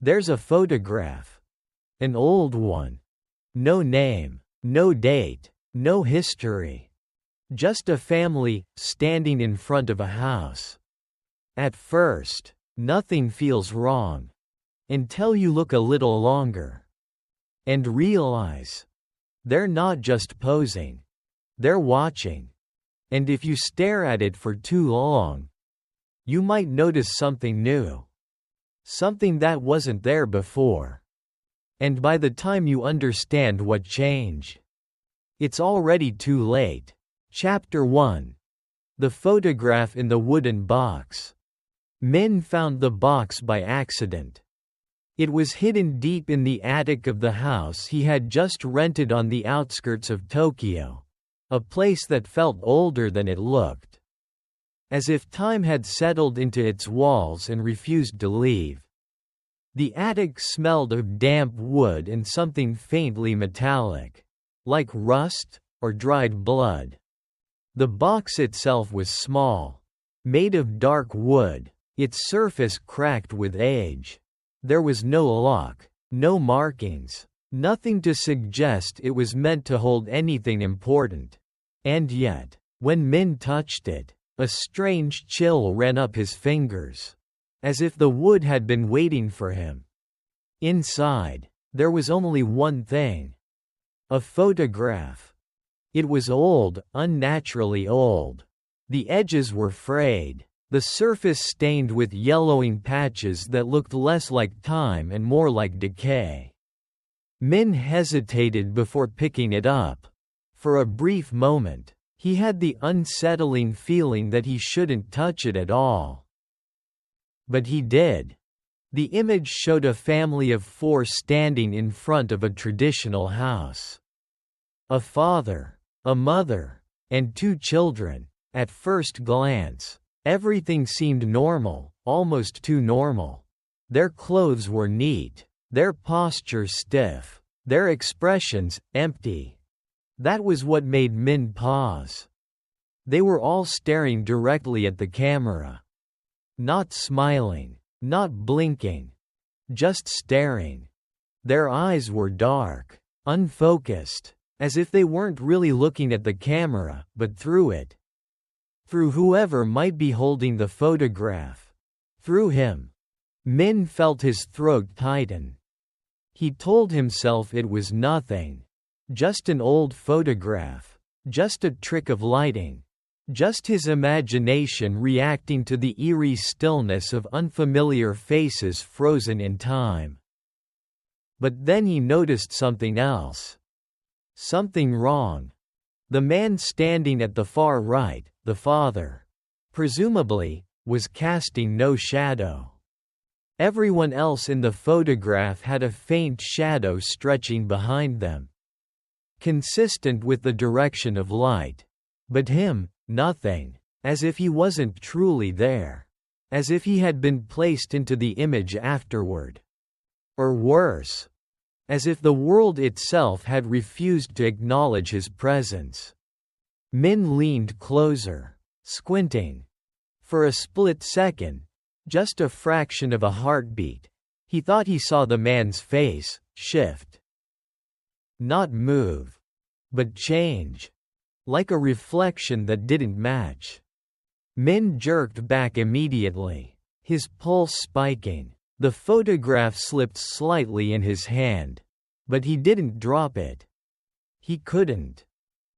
There's a photograph. An old one. No name, no date, no history. Just a family, standing in front of a house. At first, nothing feels wrong. Until you look a little longer. And realize. They're not just posing. They're watching. And if you stare at it for too long, you might notice something new. Something that wasn't there before. And by the time you understand what changed, it's already too late. Chapter 1. The photograph in the wooden box. Min found the box by accident. It was hidden deep in the attic of the house he had just rented on the outskirts of Tokyo, a place that felt older than it looked. As if time had settled into its walls and refused to leave. The attic smelled of damp wood and something faintly metallic, like rust or dried blood. The box itself was small, made of dark wood, its surface cracked with age. There was no lock, no markings, nothing to suggest it was meant to hold anything important. And yet, when Min touched it, a strange chill ran up his fingers. As if the wood had been waiting for him. Inside, there was only one thing. A photograph. It was old, unnaturally old. The edges were frayed, the surface stained with yellowing patches that looked less like time and more like decay. Min hesitated before picking it up. For a brief moment, he had the unsettling feeling that he shouldn't touch it at all. But he did. The image showed a family of 4 standing in front of a traditional house. A father, a mother, and 2 children. At first glance, everything seemed normal, almost too normal. Their clothes were neat, their posture stiff, their expressions empty. That was what made Min pause. They were all staring directly at the camera. Not smiling, not blinking. Just staring. Their eyes were dark, unfocused, as if they weren't really looking at the camera, but through it. Through whoever might be holding the photograph. Through him. Min felt his throat tighten. He told himself it was nothing. Just an old photograph. Just a trick of lighting. Just his imagination reacting to the eerie stillness of unfamiliar faces frozen in time. But then he noticed something else. Something wrong. The man standing at the far right, the father, presumably, was casting no shadow. Everyone else in the photograph had a faint shadow stretching behind them. Consistent with the direction of light. But him, nothing. As if he wasn't truly there. As if he had been placed into the image afterward. Or worse. As if the world itself had refused to acknowledge his presence. Min leaned closer, squinting. For a split second, just a fraction of a heartbeat, he thought he saw the man's face shift. Not move. But change. Like a reflection that didn't match. Min jerked back immediately, his pulse spiking. The photograph slipped slightly in his hand. But he didn't drop it. He couldn't.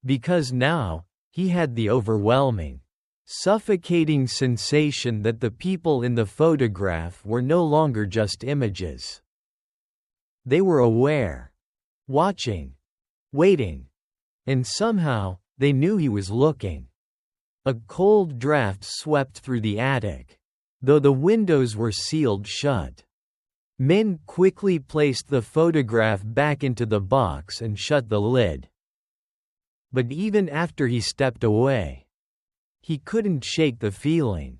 Because now, he had the overwhelming, suffocating sensation that the people in the photograph were no longer just images. They were aware. Watching. Waiting. And somehow, they knew he was looking. A cold draft swept through the attic. Though the windows were sealed shut. Min quickly placed the photograph back into the box and shut the lid. But even after he stepped away, he couldn't shake the feeling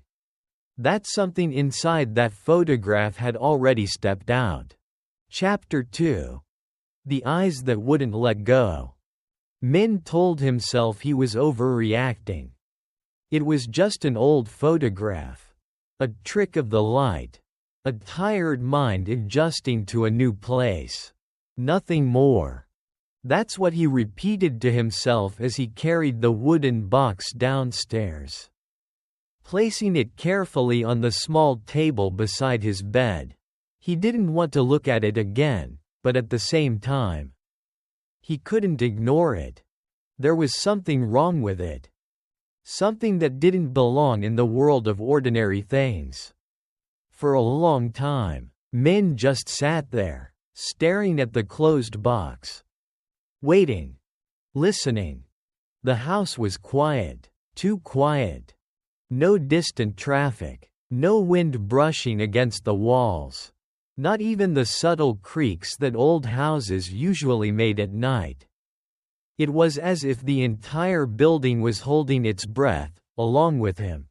that something inside that photograph had already stepped out. Chapter 2. The Eyes That Wouldn't Let Go. Min told himself he was overreacting. It was just an old photograph. A trick of the light. A tired mind adjusting to a new place. Nothing more. That's what he repeated to himself as he carried the wooden box downstairs, placing it carefully on the small table beside his bed. He didn't want to look at it again, but at the same time, he couldn't ignore it. There was something wrong with it. Something that didn't belong in the world of ordinary things. For a long time, Min just sat there, staring at the closed box. Waiting. Listening. The house was quiet. Too quiet. No distant traffic. No wind brushing against the walls. Not even the subtle creaks that old houses usually made at night. It was as if the entire building was holding its breath, along with him.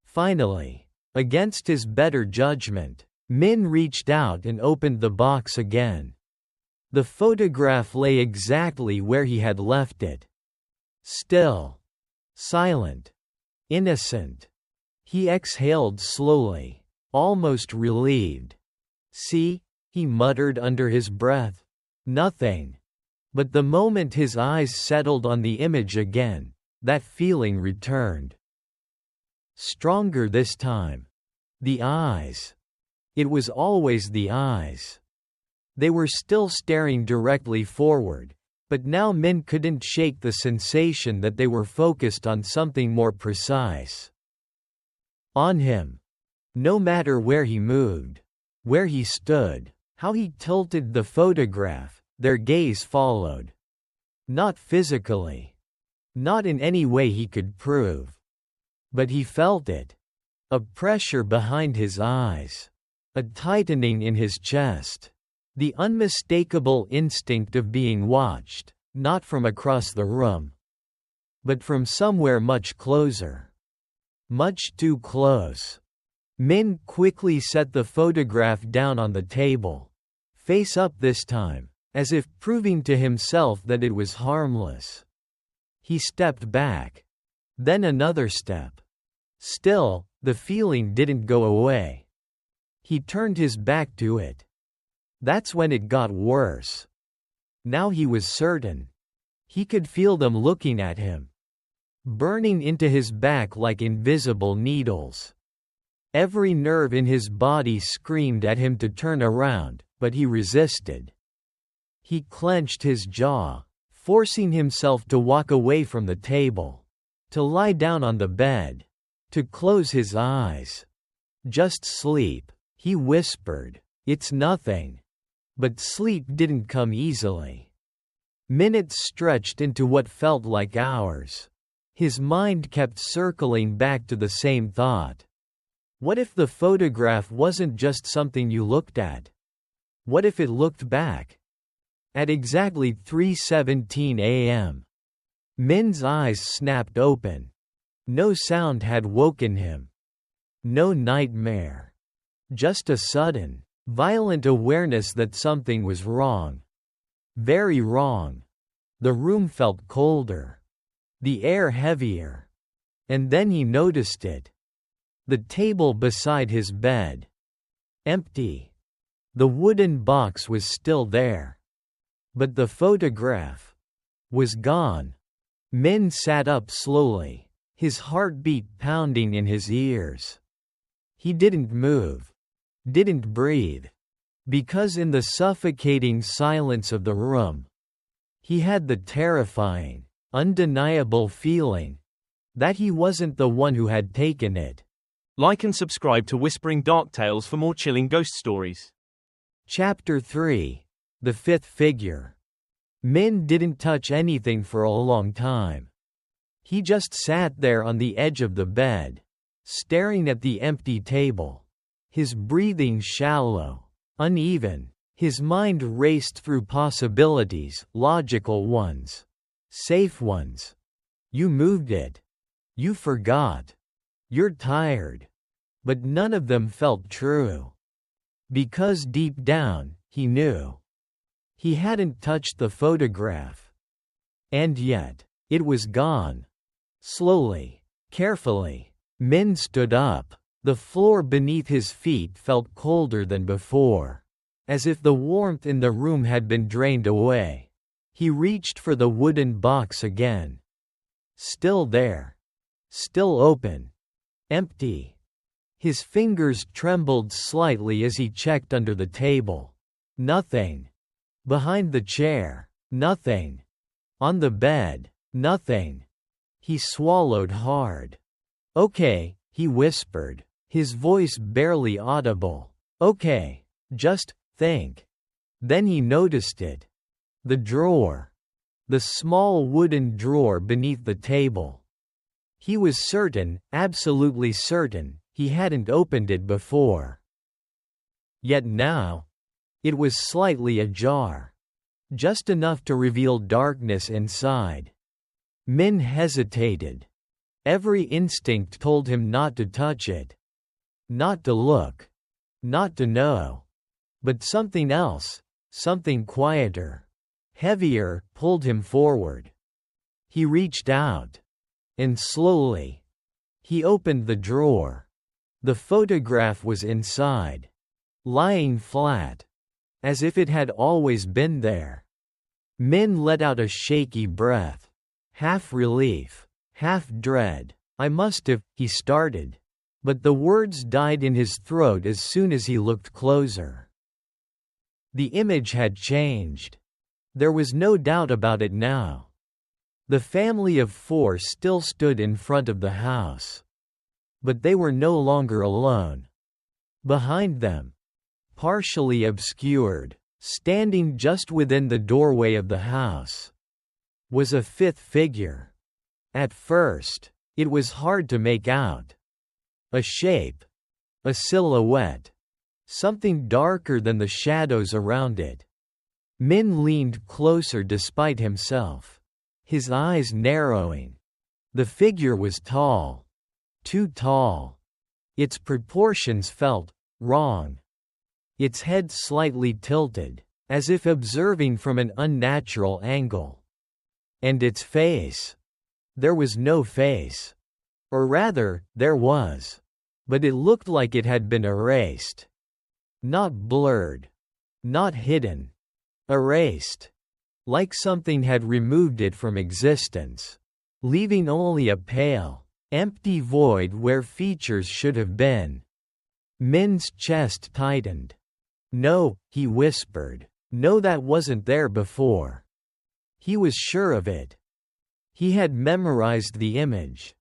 Finally, against his better judgment, Min reached out and opened the box again. The photograph lay exactly where he had left it. Still. Silent. Innocent. He exhaled slowly, almost relieved. See, he muttered under his breath. Nothing. But the moment his eyes settled on the image again, that feeling returned. Stronger this time. The eyes. It was always the eyes. They were still staring directly forward, but now Min couldn't shake the sensation that they were focused on something more precise. On him. No matter where he moved, where he stood, how he tilted the photograph, their gaze followed. Not physically. Not in any way he could prove. But he felt it. A pressure behind his eyes. A tightening in his chest. The unmistakable instinct of being watched, not from across the room, but from somewhere much closer. Much too close. Min quickly set the photograph down on the table. Face up this time, as if proving to himself that it was harmless. He stepped back. Then another step. Still, the feeling didn't go away. He turned his back to it. That's when it got worse. Now he was certain. He could feel them looking at him. Burning into his back like invisible needles. Every nerve in his body screamed at him to turn around, but he resisted. He clenched his jaw, forcing himself to walk away from the table. To lie down on the bed. To close his eyes. Just sleep, he whispered. It's nothing. But sleep didn't come easily. Minutes stretched into what felt like hours. His mind kept circling back to the same thought. What if the photograph wasn't just something you looked at? What if it looked back? At exactly 3:17 a.m. Min's eyes snapped open. No sound had woken him. No nightmare. Just a sudden, violent awareness that something was wrong. Very wrong. The room felt colder. The air heavier. And then he noticed it. The table beside his bed. Empty. The wooden box was still there. But the photograph was gone. Min sat up slowly, his heartbeat pounding in his ears. He didn't move. Didn't breathe. Because in the suffocating silence of the room, he had the terrifying, undeniable feeling that he wasn't the one who had taken it. Like and subscribe to Whispering Dark Tales for more chilling ghost stories. Chapter 3. The Fifth Figure. Min didn't touch anything for a long time. He just sat there on the edge of the bed, staring at the empty table. His breathing shallow, uneven. His mind raced through possibilities, logical ones, safe ones. You moved it. You forgot. You're tired. But none of them felt true. Because deep down, he knew. He hadn't touched the photograph. And yet, it was gone. Slowly, carefully, Min stood up. The floor beneath his feet felt colder than before, as if the warmth in the room had been drained away. He reached for the wooden box again. Still there. Still open. Empty. His fingers trembled slightly as he checked under the table. Nothing. Behind the chair. Nothing. On the bed. Nothing. He swallowed hard. "Okay," he whispered, his voice barely audible. "Okay. Just think." Then he noticed it. The drawer. The small wooden drawer beneath the table. He was certain, absolutely certain, he hadn't opened it before. Yet now, it was slightly ajar. Just enough to reveal darkness inside. Min hesitated. Every instinct told him not to touch it. Not to look. Not to know. But something else, something quieter, heavier, pulled him forward. He reached out. And slowly, he opened the drawer. The photograph was inside. Lying flat. As if it had always been there. Min let out a shaky breath. Half relief. Half dread. "I must have," he started. But the words died in his throat as soon as he looked closer. The image had changed. There was no doubt about it now. The family of 4 still stood in front of the house. But they were no longer alone. Behind them, partially obscured, standing just within the doorway of the house, was a 5th figure. At first, it was hard to make out. A shape. A silhouette. Something darker than the shadows around it. Min leaned closer despite himself. His eyes narrowing. The figure was tall. Too tall. Its proportions felt wrong. Its head slightly tilted, as if observing from an unnatural angle. And its face. There was no face. Or rather, there was. But it looked like it had been erased. Not blurred. Not hidden. Erased. Like something had removed it from existence. Leaving only a pale, empty void where features should have been. Min's chest tightened. "No," he whispered. "No, that wasn't there before." He was sure of it. He had memorized the image.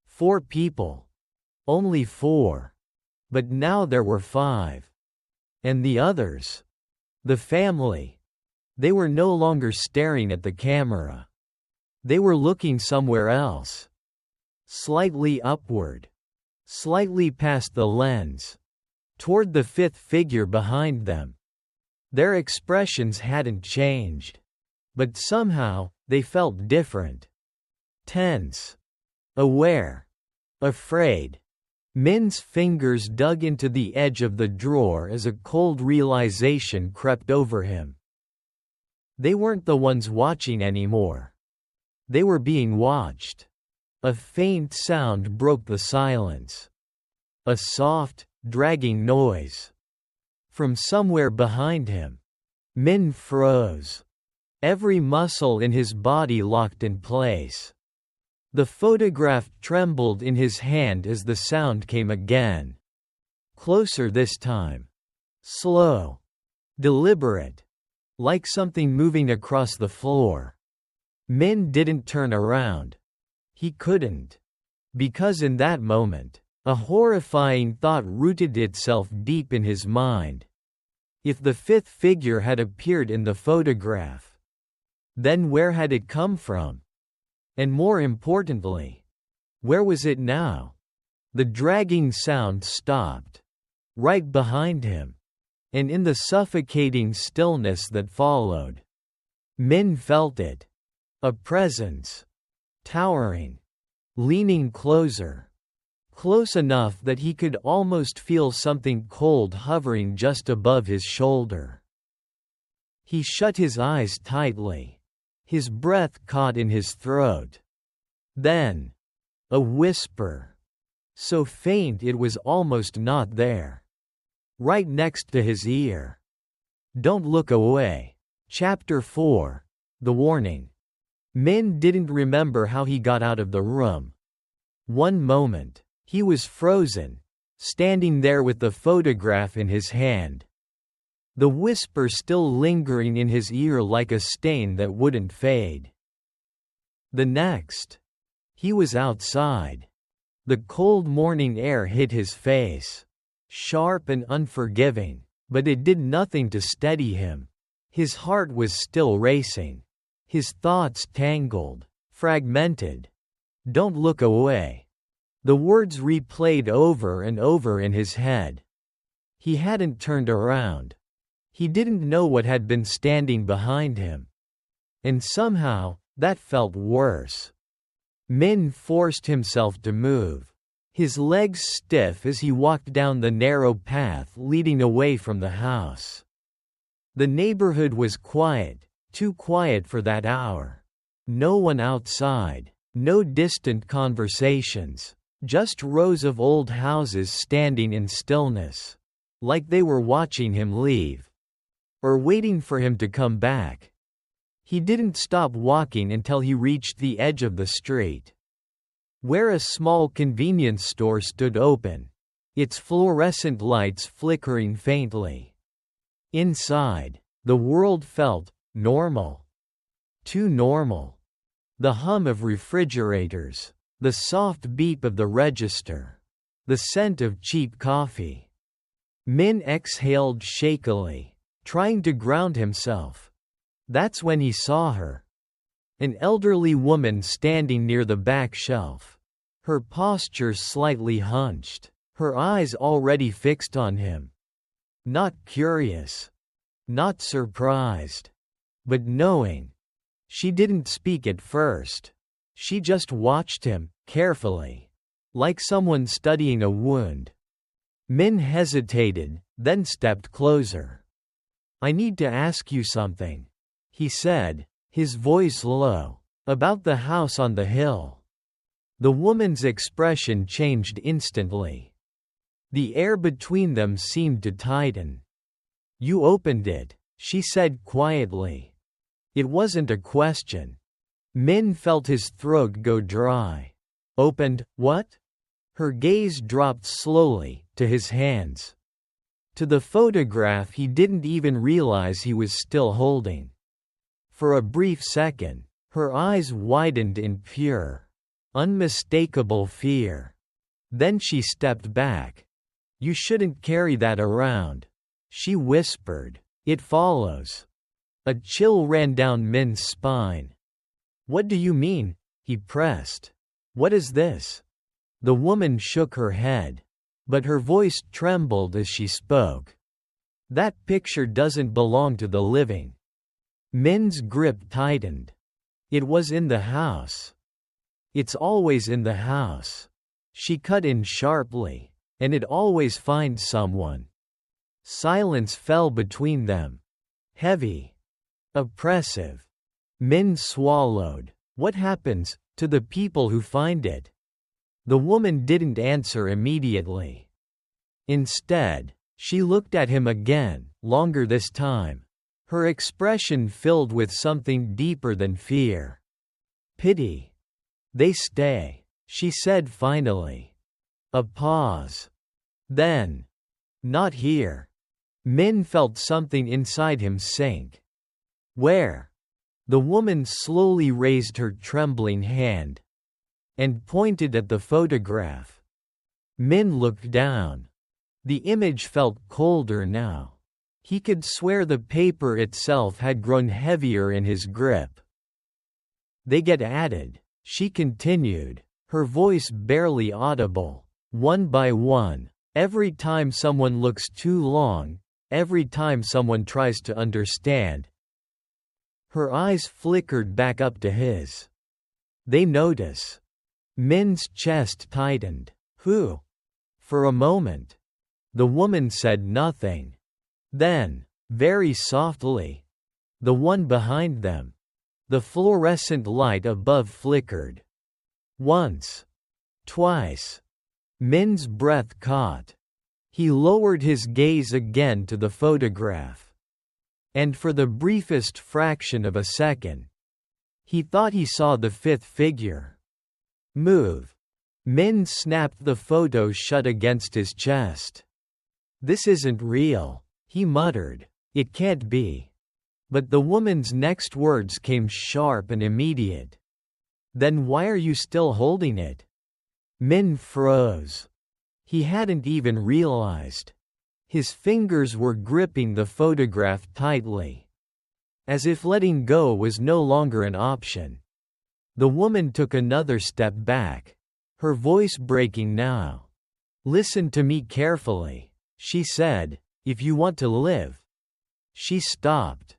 4 people. Only 4. But now there were 5. And the others. The family. They were no longer staring at the camera. They were looking somewhere else. Slightly upward. Slightly past the lens. Toward the 5th figure behind them. Their expressions hadn't changed. But somehow, they felt different. Tense. Aware. Afraid. Min's fingers dug into the edge of the drawer as a cold realization crept over him. They weren't the ones watching anymore. They were being watched. A faint sound broke the silence. A soft, dragging noise. From somewhere behind him. Min froze. Every muscle in his body locked in place. The photograph trembled in his hand as the sound came again. Closer this time. Slow. Deliberate. Like something moving across the floor. Min didn't turn around. He couldn't. Because in that moment, a horrifying thought rooted itself deep in his mind. If the 5th figure had appeared in the photograph, then where had it come from? And more importantly, where was it now? The dragging sound stopped. Right behind him. And in the suffocating stillness that followed, Min felt it. A presence. Towering. Leaning closer. Close enough that he could almost feel something cold hovering just above his shoulder. He shut his eyes tightly. His breath caught in his throat. Then, a whisper. so faint it was almost not there. Right next to his ear. Don't look away. Chapter 4. The Warning. Min didn't remember how he got out of the room. One moment, he was frozen, standing there with the photograph in his hand. The whisper still lingering in his ear like a stain that wouldn't fade. The next, he was outside. The cold morning air hit his face, sharp and unforgiving, but it did nothing to steady him. His heart was still racing. His thoughts tangled, fragmented. Don't look away. The words replayed over and over in his head. He hadn't turned around. He didn't know what had been standing behind him. And somehow, that felt worse. Min forced himself to move, his legs stiff as he walked down the narrow path leading away from the house. The neighborhood was quiet, too quiet for that hour. No one outside, no distant conversations, just rows of old houses standing in stillness, like they were watching him leave, or waiting for him to come back. He didn't stop walking until he reached the edge of the street, where a small convenience store stood open, its fluorescent lights flickering faintly. Inside, the world felt normal. Too normal. The hum of refrigerators, the soft beep of the register, the scent of cheap coffee. Min exhaled shakily, trying to ground himself. That's when he saw her. An elderly woman standing near the back shelf. Her posture slightly hunched, her eyes already fixed on him. Not curious. Not surprised. But knowing. She didn't speak at first. She just watched him, carefully. Like someone studying a wound. Min hesitated, then stepped closer. I need to ask you something, he said, his voice low. About the house on the hill. The woman's expression changed instantly. The air between them seemed to tighten. You opened it, she said quietly. It wasn't a question. Min felt his throat go dry. Opened, what? Her gaze dropped slowly, to his hands. To the photograph he didn't even realize he was still holding. For a brief second, her eyes widened in pure, unmistakable fear. Then she stepped back. You shouldn't carry that around, she whispered. It follows. A chill ran down Min's spine. What do you mean? He pressed. What is this? The woman shook her head, but her voice trembled as she spoke. That picture doesn't belong to the living. Min's grip tightened. It was in the house. It's always in the house. She cut in sharply. And it always finds someone. Silence fell between them. Heavy. Oppressive. Min swallowed. What happens to the people who find it? The woman didn't answer immediately. Instead, she looked at him again, longer this time. Her expression filled with something deeper than fear. Pity. They stay, she said finally. A pause. Then. Not here. Min felt something inside him sink. Where? The woman slowly raised her trembling hand and pointed at the photograph. Min looked down. The image felt colder now. He could swear the paper itself had grown heavier in his grip. They get added, she continued, her voice barely audible. One by one, every time someone looks too long, every time someone tries to understand. Her eyes flickered back up to his. They notice. Min's chest tightened. Who? For a moment. The woman said nothing. Then, very softly. The one behind them. The fluorescent light above flickered. Once. Twice. Min's breath caught. He lowered his gaze again to the photograph. And for the briefest fraction of a second, he thought he saw the fifth figure move. Min snapped the photo shut against his chest. "This isn't real," he muttered. "It can't be." But the woman's next words came sharp and immediate. "Then why are you still holding it?" Min froze. He hadn't even realized. His fingers were gripping the photograph tightly, as if letting go was no longer an option. The woman took another step back, her voice breaking now. "Listen to me carefully," she said, "if you want to live." She stopped.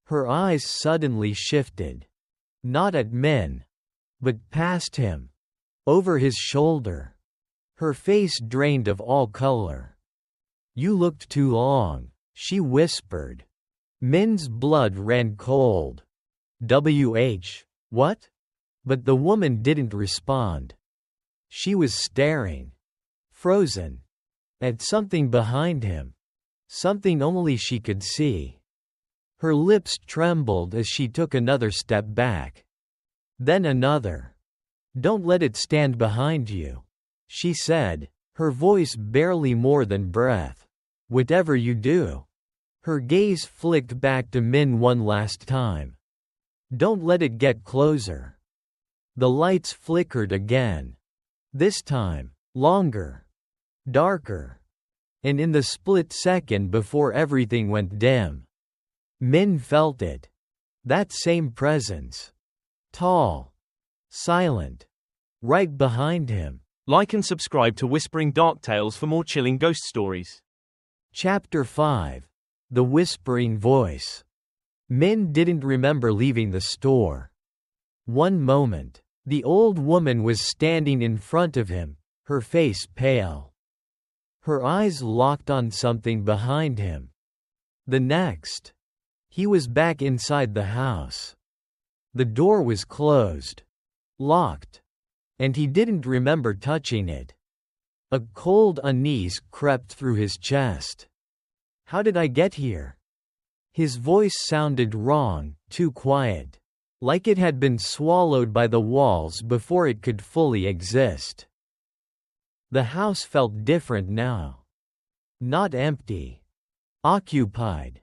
Her eyes suddenly shifted. Not at Min, but past him, over his shoulder. Her face drained of all color. "You looked too long," she whispered. Min's blood ran cold. What? But the woman didn't respond. She was staring, frozen, at something behind him. Something only she could see. Her lips trembled as she took another step back. Then another. "Don't let it stand behind you," she said, her voice barely more than breath. "Whatever you do." Her gaze flicked back to Min one last time. "Don't let it get closer." The lights flickered again. This time, longer, darker. And in the split second before everything went dim, Min felt it. That same presence. Tall. Silent. Right behind him. Like and subscribe to Whispering Dark Tales for more chilling ghost stories. Chapter 5. The Whispering Voice. Min didn't remember leaving the store. One moment, the old woman was standing in front of him, her face pale. Her eyes locked on something behind him. The next, he was back inside the house. The door was closed. Locked. And he didn't remember touching it. A cold unease crept through his chest. "How did I get here?" His voice sounded wrong, too quiet. Like it had been swallowed by the walls before it could fully exist. The house felt different now. Not empty. Occupied.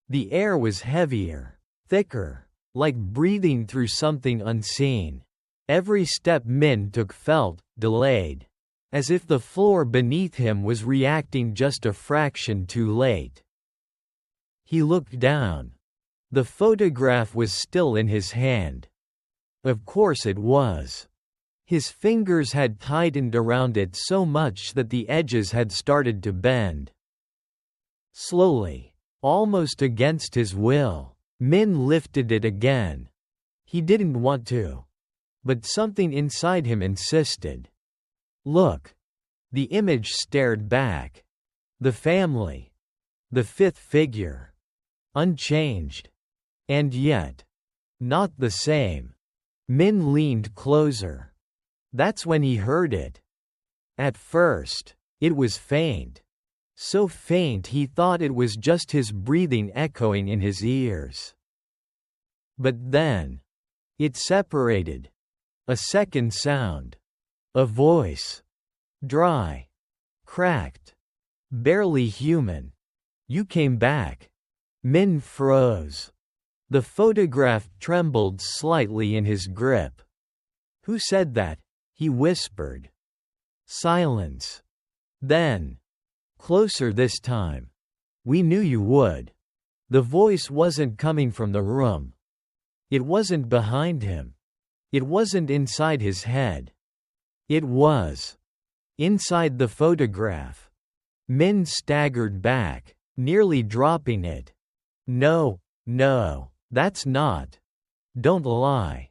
The air was heavier, thicker, like breathing through something unseen. Every step Min took felt delayed, as if the floor beneath him was reacting just a fraction too late. He looked down. The photograph was still in his hand. Of course it was. His fingers had tightened around it so much that the edges had started to bend. Slowly, almost against his will, Min lifted it again. He didn't want to. But something inside him insisted. "Look." The image stared back. The family. The fifth figure. Unchanged. And yet, not the same. Min leaned closer. That's when he heard it. At first, it was faint. So faint he thought it was just his breathing echoing in his ears. But then, it separated. A second sound. A voice. Dry. Cracked. Barely human. "You came back." Min froze. The photograph trembled slightly in his grip. "Who said that?" he whispered. Silence. Then, closer this time. "We knew you would." The voice wasn't coming from the room. It wasn't behind him. It wasn't inside his head. It was inside the photograph. Min staggered back, nearly dropping it. No, that's not. Don't lie."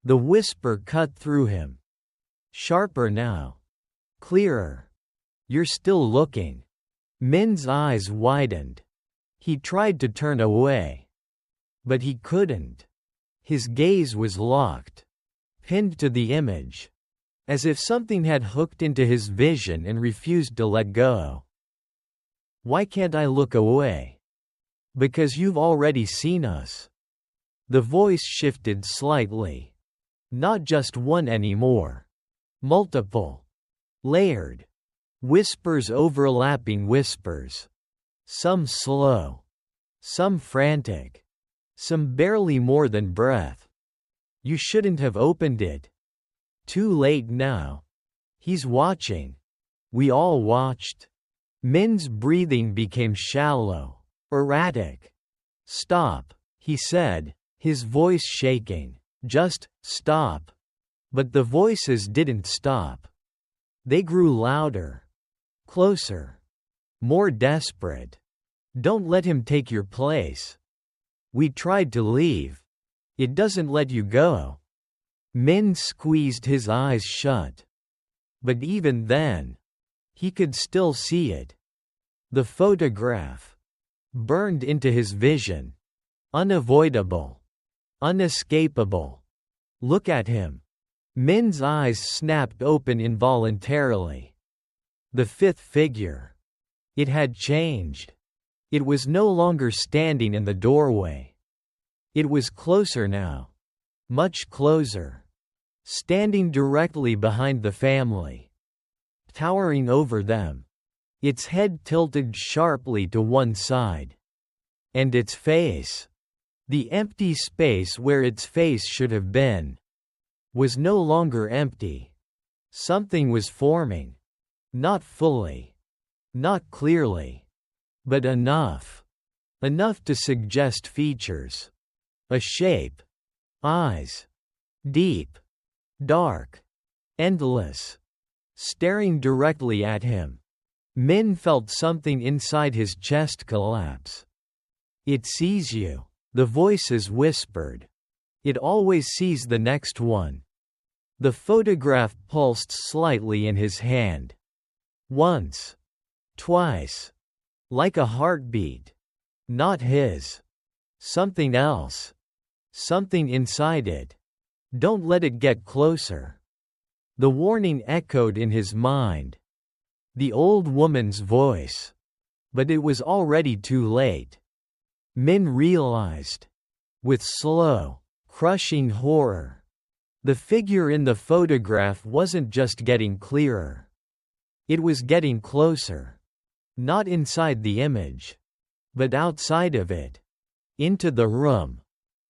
The whisper cut through him. Sharper now. Clearer. "You're still looking." Min's eyes widened. He tried to turn away. But he couldn't. His gaze was locked. Pinned to the image. as if something had hooked into his vision and refused to let go. "Why can't I look away?" "Because you've already seen us." The voice shifted slightly. Not just one anymore. Multiple. Layered. Whispers overlapping whispers. Some slow. Some frantic. Some barely more than breath. "You shouldn't have opened it. Too late now. He's watching." We all watched. Min's breathing became shallow. Erratic. "Stop," he said, his voice shaking. "Just stop." But the voices didn't stop. They grew louder. Closer. More desperate. "Don't let him take your place. We tried to leave. It doesn't let you go." Min squeezed his eyes shut. But even then, he could still see it. The photograph. Burned into his vision. Unavoidable. Unescapable. "Look at him." Min's eyes snapped open involuntarily. The fifth figure. It had changed. It was no longer standing in the doorway. It was closer now. Much closer. Standing directly behind the family. Towering over them. Its head tilted sharply to one side. And its face. The empty space where its face should have been. Was no longer empty. Something was forming. Not fully. Not clearly. But enough. Enough to suggest features. A shape. Eyes. Deep. Dark. Endless. Staring directly at him. Min felt something inside his chest collapse. "It sees you," the voices whispered. "It always sees the next one." The photograph pulsed slightly in his hand. Once. Twice. Like a heartbeat. Not his. Something else. Something inside it. "Don't let it get closer." The warning echoed in his mind. The old woman's voice. But it was already too late. Min realized. With slow, crushing horror. The figure in the photograph wasn't just getting clearer. It was getting closer. Not inside the image. But outside of it. Into the room.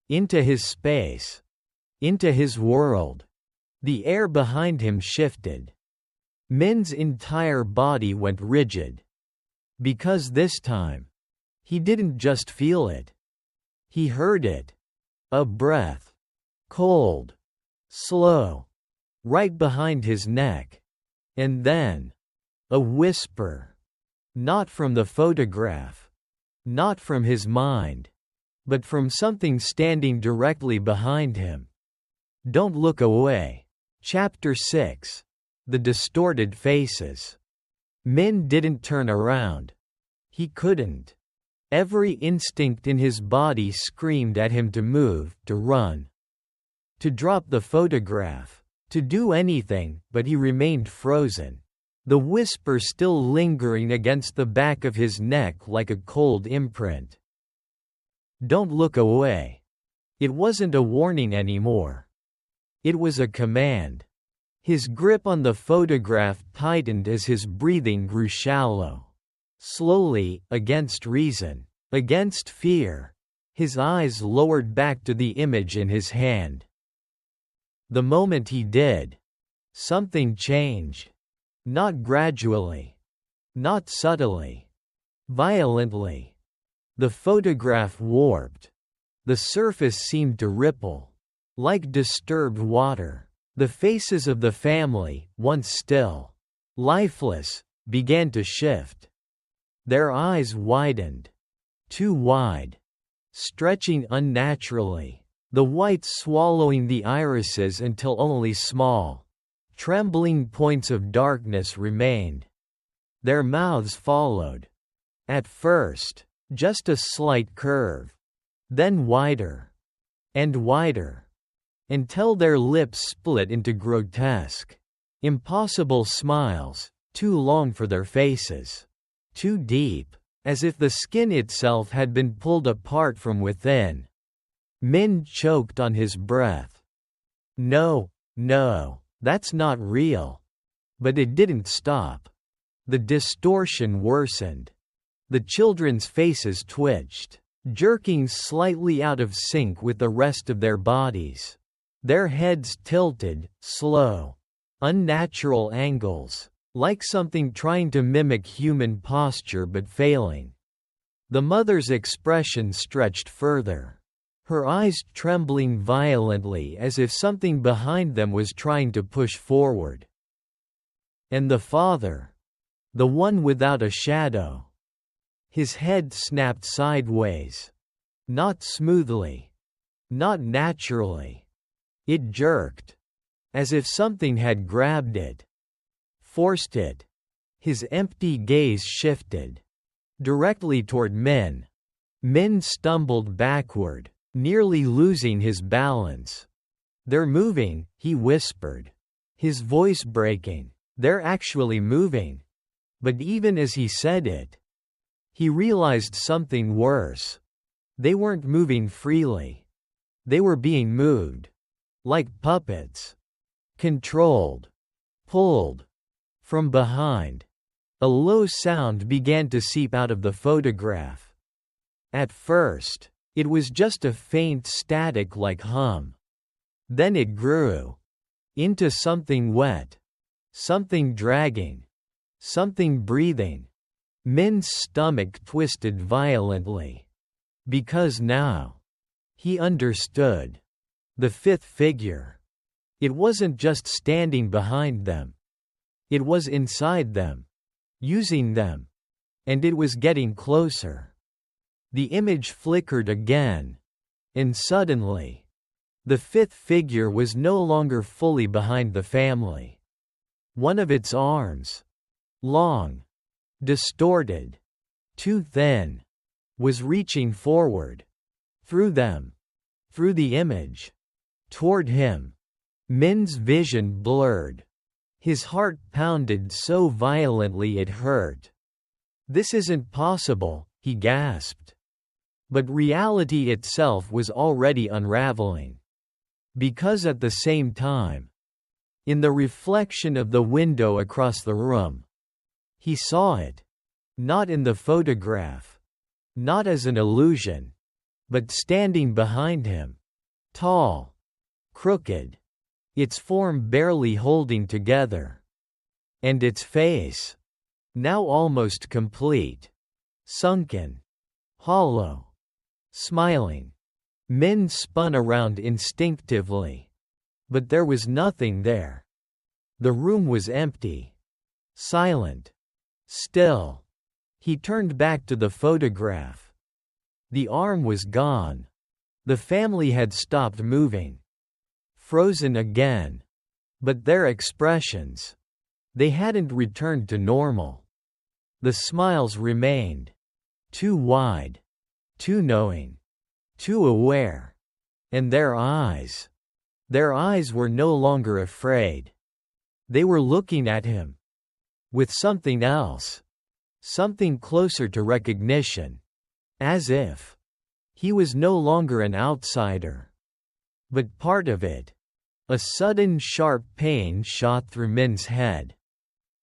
Into his space. Into his world. The air behind him shifted. Min's entire body went rigid. Because this time, he didn't just feel it. He heard it. A breath. Cold. Slow. Right behind his neck. And then. A whisper. Not from the photograph. Not from his mind. But from something standing directly behind him. "Don't look away." Chapter 6. The Distorted Faces. Min didn't turn around. He couldn't. Every instinct in his body screamed at him to move, to run. To drop the photograph. To do anything, but he remained frozen. The whisper still lingering against the back of his neck like a cold imprint. "Don't look away." It wasn't a warning anymore. It was a command. His grip on the photograph tightened as his breathing grew shallow. Slowly, against reason, against fear, his eyes lowered back to the image in his hand. The moment he did, something changed. Not gradually. Not subtly. Violently. The photograph warped. The surface seemed to ripple. Like disturbed water. The faces of the family, once still, lifeless, began to shift. Their eyes widened. Too wide. Stretching unnaturally. The whites swallowing the irises until only small, trembling points of darkness remained. Their mouths followed. At first, just a slight curve. Then wider. And wider. Until their lips split into grotesque, Impossible smiles, too long for their faces. Too deep, as if the skin itself had been pulled apart from within. Min choked on his breath. No, no, that's not real. But it didn't stop. The distortion worsened. The children's faces twitched, jerking slightly out of sync with the rest of their bodies. Their heads tilted, slow, unnatural angles, like something trying to mimic human posture but failing. The mother's expression stretched further, her eyes trembling violently as if something behind them was trying to push forward. And the father, the one without a shadow. His head snapped sideways. Not smoothly. Not naturally. It jerked. As if something had grabbed it. Forced it. His empty gaze shifted. Directly toward Min. Min stumbled backward, nearly losing his balance. "They're moving," he whispered. His voice breaking. "They're actually moving." But even as he said it, he realized something worse. They weren't moving freely. They were being moved. Like puppets. Controlled. Pulled. From behind. A low sound began to seep out of the photograph. At first, it was just a faint static-like hum. Then it grew. Into something wet. Something dragging. Something breathing. Min's stomach twisted violently. Because now, he understood. The fifth figure. It wasn't just standing behind them. It was inside them. Using them. And it was getting closer. The image flickered again. And suddenly, the fifth figure was no longer fully behind the family. One of its arms, long, distorted, too thin, was reaching forward. Through them. Through the image. Toward him. Min's vision blurred. His heart pounded so violently it hurt. "This isn't possible," he gasped. But reality itself was already unraveling. Because at the same time, in the reflection of the window across the room, he saw it. Not in the photograph. Not as an illusion. But standing behind him. Tall. Crooked. Its form barely holding together. And its face. Now almost complete. Sunken. Hollow. Smiling. Min spun around instinctively. But there was nothing there. The room was empty. Silent. Still. He turned back to the photograph. The arm was gone. The family had stopped moving. Frozen again. But their expressions. They hadn't returned to normal. The smiles remained. Too wide. Too knowing. Too aware. And their eyes. Their eyes were no longer afraid. They were looking at him. With something else. Something closer to recognition. As if he was no longer an outsider. But part of it. A sudden sharp pain shot through Min's head.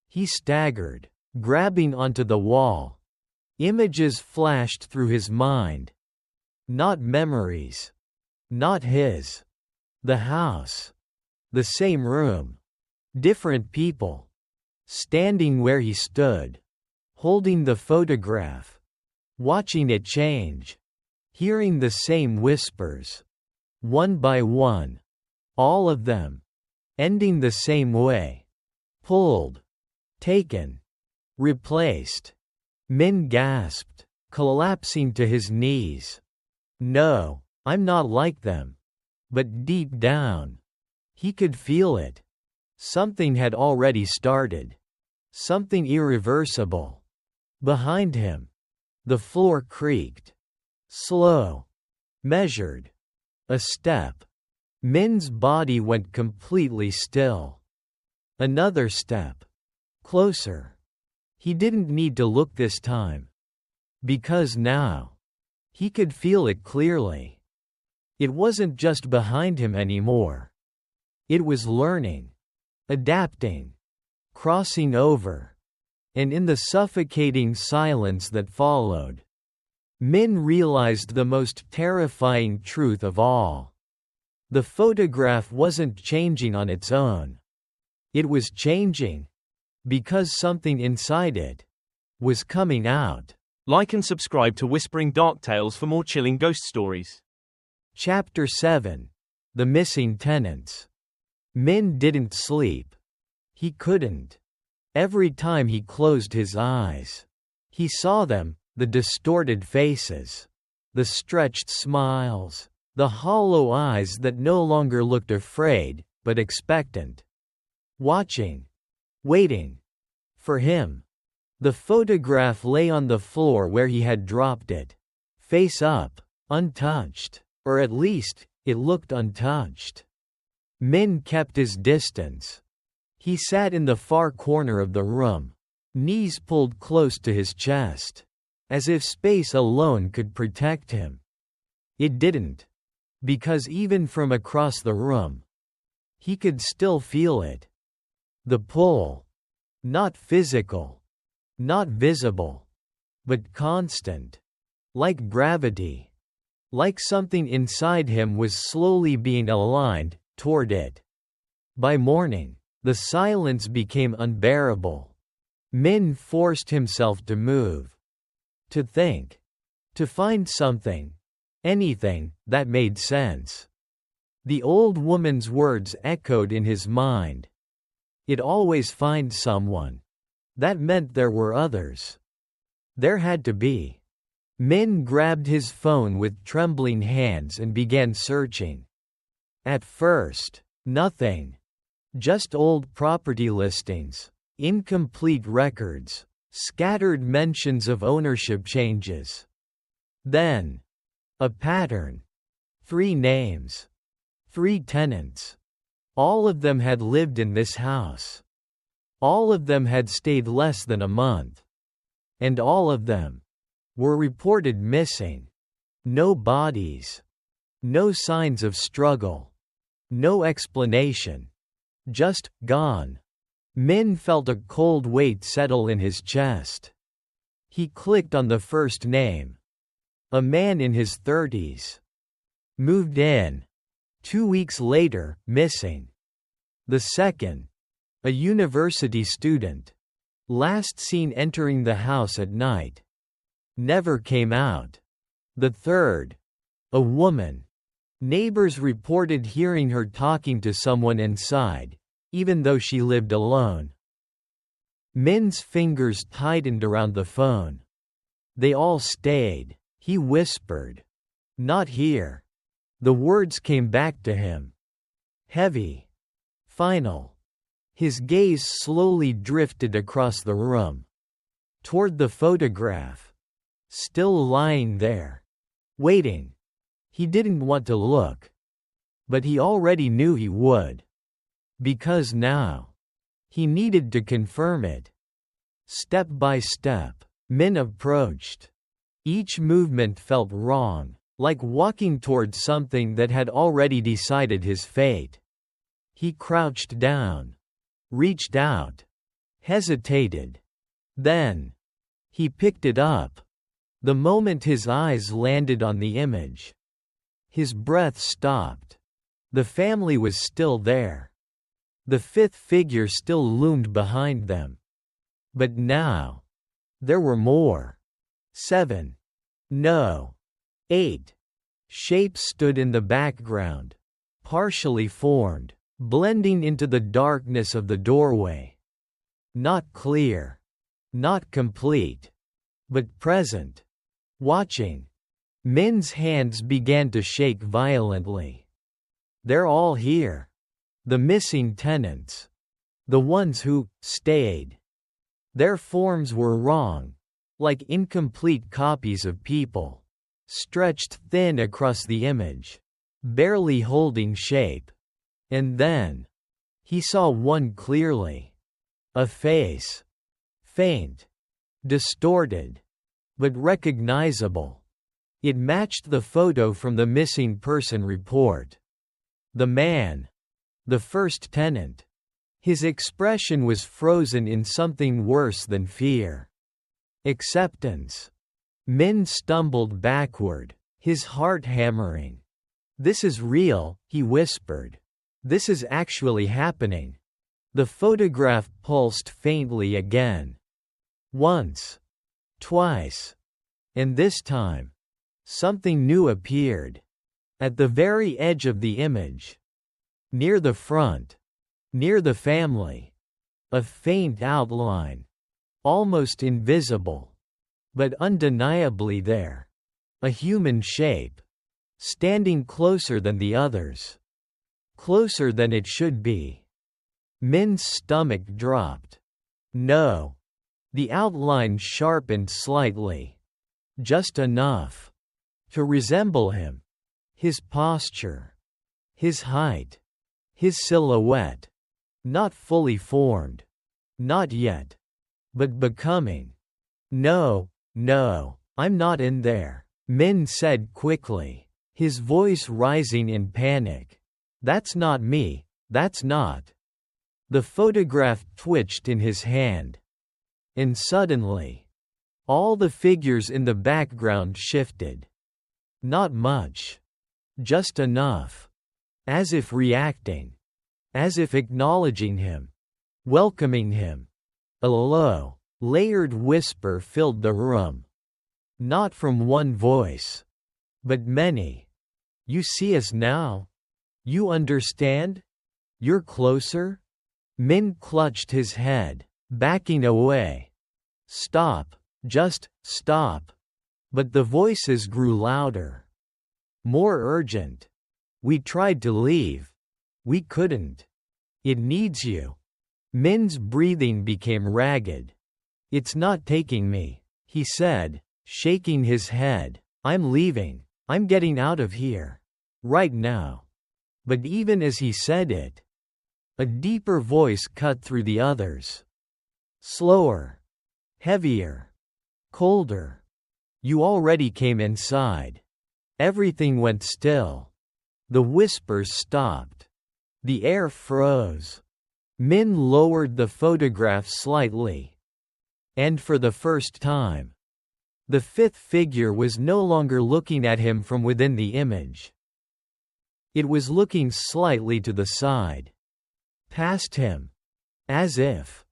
He staggered, grabbing onto the wall. Images flashed through his mind. Not memories. Not his. The house. The same room. Different people. Standing where he stood. Holding the photograph. Watching it change. Hearing the same whispers. One by one. All of them. Ending the same way. Pulled. Taken. Replaced. Min gasped, collapsing to his knees. "No, I'm not like them." But deep down, he could feel it. Something had already started. Something irreversible. Behind him. The floor creaked. Slow. Measured. A step. Min's body went completely still. Another step. Closer. He didn't need to look this time. Because now, he could feel it clearly. It wasn't just behind him anymore. It was learning, adapting, crossing over. And in the suffocating silence that followed, Min realized the most terrifying truth of all. The photograph wasn't changing on its own. It was changing because something inside it was coming out. Like and subscribe to Whispering Dark Tales for more chilling ghost stories. Chapter 7. The Missing Tenants. Min didn't sleep. He couldn't. Every time he closed his eyes, he saw them, the distorted faces, the stretched smiles, the hollow eyes that no longer looked afraid, but expectant. Watching. Waiting. For him. The photograph lay on the floor where he had dropped it. Face up, untouched. Or at least, it looked untouched. Min kept his distance. He sat in the far corner of the room, knees pulled close to his chest, as if space alone could protect him. It didn't. Because even from across the room, he could still feel it. The pull. Not physical. Not visible. But constant. Like gravity. Like something inside him was slowly being aligned toward it. By morning, the silence became unbearable. Min forced himself to move. To think. To find something. Anything that made sense. The old woman's words echoed in his mind. It always finds someone. That meant there were others. There had to be. Min grabbed his phone with trembling hands and began searching. At first, nothing. Just old property listings, incomplete records, scattered mentions of ownership changes. Then, a pattern. 3 names. 3 tenants. All of them had lived in this house. All of them had stayed less than a month. And all of them were reported missing. No bodies. No signs of struggle. No explanation. Just gone. Min felt a cold weight settle in his chest. He clicked on the first name. A man in his 30s. Moved in. 2 weeks later, missing. The second. A university student. Last seen entering the house at night. Never came out. The third. A woman. Neighbors reported hearing her talking to someone inside, even though she lived alone. Min's fingers tightened around the phone. They all stayed. He whispered. Not here. The words came back to him. Heavy. Final. His gaze slowly drifted across the room. Toward the photograph. Still lying there. Waiting. He didn't want to look. But he already knew he would. Because now, he needed to confirm it. Step by step, Min approached. Each movement felt wrong, like walking toward something that had already decided his fate. He crouched down, reached out, hesitated. Then, he picked it up. The moment his eyes landed on the image, his breath stopped. The family was still there. The 5th figure still loomed behind them. But now, there were more. 7. No. 8. Shapes stood in the background, partially formed, blending into the darkness of the doorway. Not clear. Not complete. But present. Watching. Min's hands began to shake violently. They're all here. The missing tenants. The ones who stayed. Their forms were wrong. Like incomplete copies of people. Stretched thin across the image. Barely holding shape. And then, He saw one clearly. A face. Faint. Distorted. But recognizable. It matched the photo from the missing person report. The man. The first tenant. His expression was frozen in something worse than fear. Acceptance. Min stumbled backward, his heart hammering. "This is real," he whispered. "This is actually happening." The photograph pulsed faintly again. Once. Twice. And this time, something new appeared. At the very edge of the image. Near the front. Near the family. A faint outline. Almost invisible. But undeniably there. A human shape. Standing closer than the others. Closer than it should be. Min's stomach dropped. No. The outline sharpened slightly. Just enough. To resemble him. His posture. His height. His silhouette. Not fully formed. Not yet. But becoming. "No, no, I'm not in there," Min said quickly, his voice rising in panic. "That's not me, that's not." The photograph twitched in his hand. And suddenly, all the figures in the background shifted. Not much. Just enough. As if reacting. As if acknowledging him. Welcoming him. A low, layered whisper filled the room. Not from one voice. But many. "You see us now? You understand? You're closer?" Min clutched his head, backing away. "Stop, just stop." But the voices grew louder. More urgent. "We tried to leave. We couldn't. It needs you." Min's breathing became ragged. "It's not taking me," he said, shaking his head. "I'm leaving. I'm getting out of here. Right now." But even as he said it, a deeper voice cut through the others. Slower. Heavier. Colder. "You already came inside." Everything went still. The whispers stopped. The air froze. Min lowered the photograph slightly. And for the first time, the fifth figure was no longer looking at him from within the image. It was looking slightly to the side. Past him. As if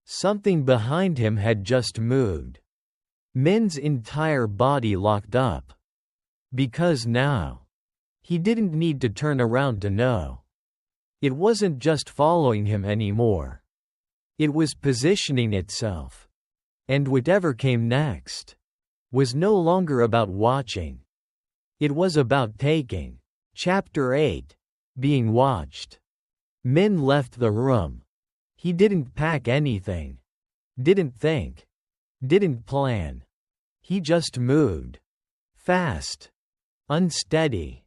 something behind him had just moved. Min's entire body locked up. Because now, he didn't need to turn around to know. It wasn't just following him anymore. It was positioning itself. And whatever came next was no longer about watching. It was about taking. Chapter 8. Being watched. Min left the room. He didn't pack anything. Didn't think. Didn't plan. He just moved. Fast. Unsteady.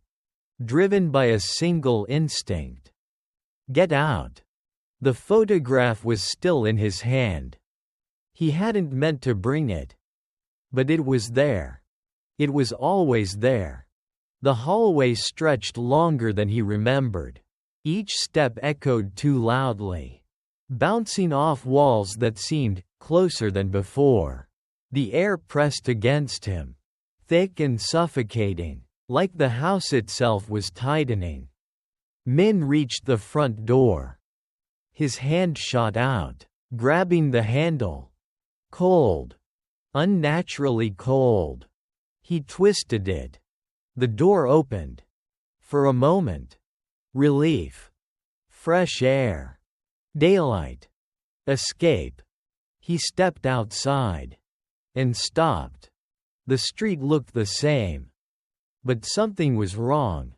Driven by a single instinct. Get out. The photograph was still in his hand. He hadn't meant to bring it. But it was there. It was always there. The hallway stretched longer than he remembered. Each step echoed too loudly. Bouncing off walls that seemed closer than before. The air pressed against him. Thick and suffocating, like the house itself was tightening. Min reached the front door. His hand shot out, grabbing the handle. Cold. Unnaturally cold. He twisted it. The door opened. For a moment. Relief. Fresh air. Daylight. Escape. He stepped outside. And stopped. The street looked the same. But something was wrong.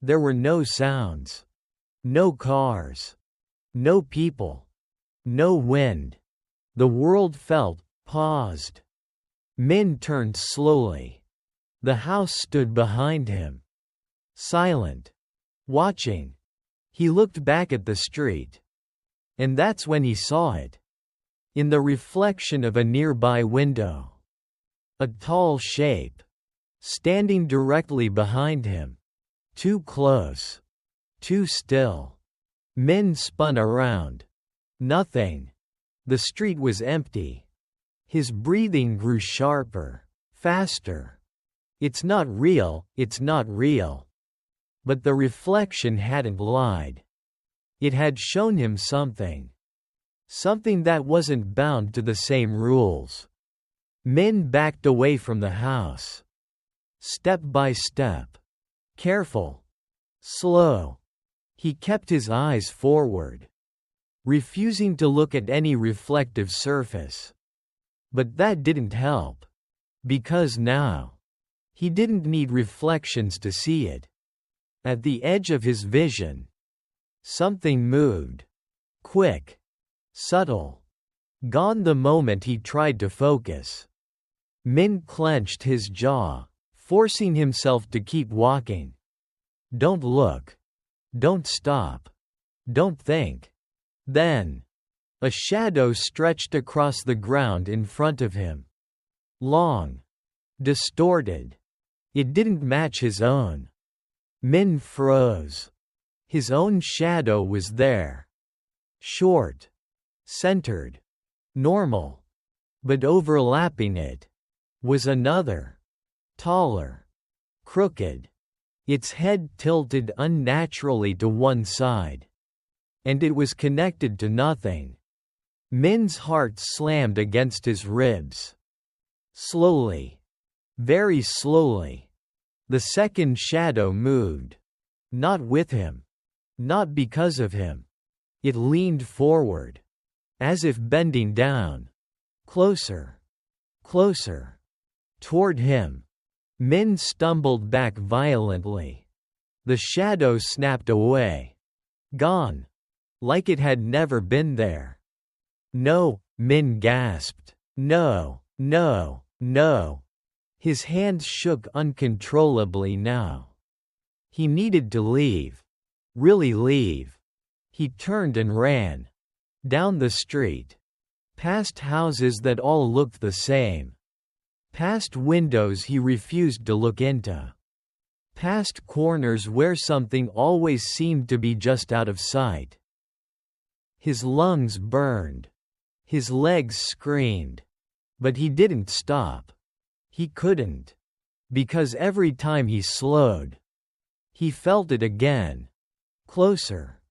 There were no sounds. No cars. No people. No wind. The world felt paused. Min turned slowly. The house stood behind him. Silent. Watching. He looked back at the street. And that's when he saw it. In the reflection of a nearby window. A tall shape. Standing directly behind him. Too close. Too still. Min spun around. Nothing. The street was empty. His breathing grew sharper. Faster. It's not real, it's not real. But the reflection hadn't lied. It had shown him something. Something that wasn't bound to the same rules. Min backed away from the house. Step by step. Careful. Slow. He kept his eyes forward. Refusing to look at any reflective surface. But that didn't help. Because now, he didn't need reflections to see it. At the edge of his vision, something moved. Quick. Subtle. Gone the moment he tried to focus. Min clenched his jaw, forcing himself to keep walking. Don't look. Don't stop. Don't think. Then, a shadow stretched across the ground in front of him. Long. Distorted. It didn't match his own. Min froze. His own shadow was there. Short. Centered. Normal. But overlapping it was another. Taller. Crooked. Its head tilted unnaturally to one side. And it was connected to nothing. Min's heart slammed against his ribs. Slowly. Very slowly. The second shadow moved. Not with him. Not because of him. It leaned forward. As if bending down. Closer. Closer. Toward him. Min stumbled back violently. The shadow snapped away. Gone. Like it had never been there. No, Min gasped. No, no, no. His hands shook uncontrollably now. He needed to leave. Really leave. He turned and ran. Down the street. Past houses that all looked the same. Past windows he refused to look into. Past corners where something always seemed to be just out of sight. His lungs burned. His legs screamed. But he didn't stop. He couldn't. Because every time he slowed, he felt it again. Closer.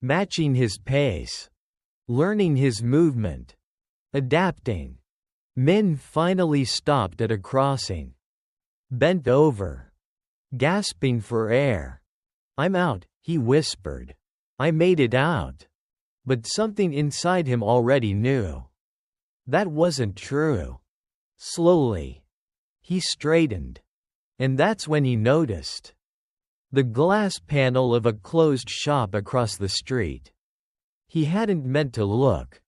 Matching his pace. Learning his movement. Adapting. Min finally stopped at a crossing. Bent over. Gasping for air. I'm out, he whispered. I made it out. But something inside him already knew. That wasn't true. Slowly. He straightened. And that's when he noticed. The glass panel of a closed shop across the street. He hadn't meant to look.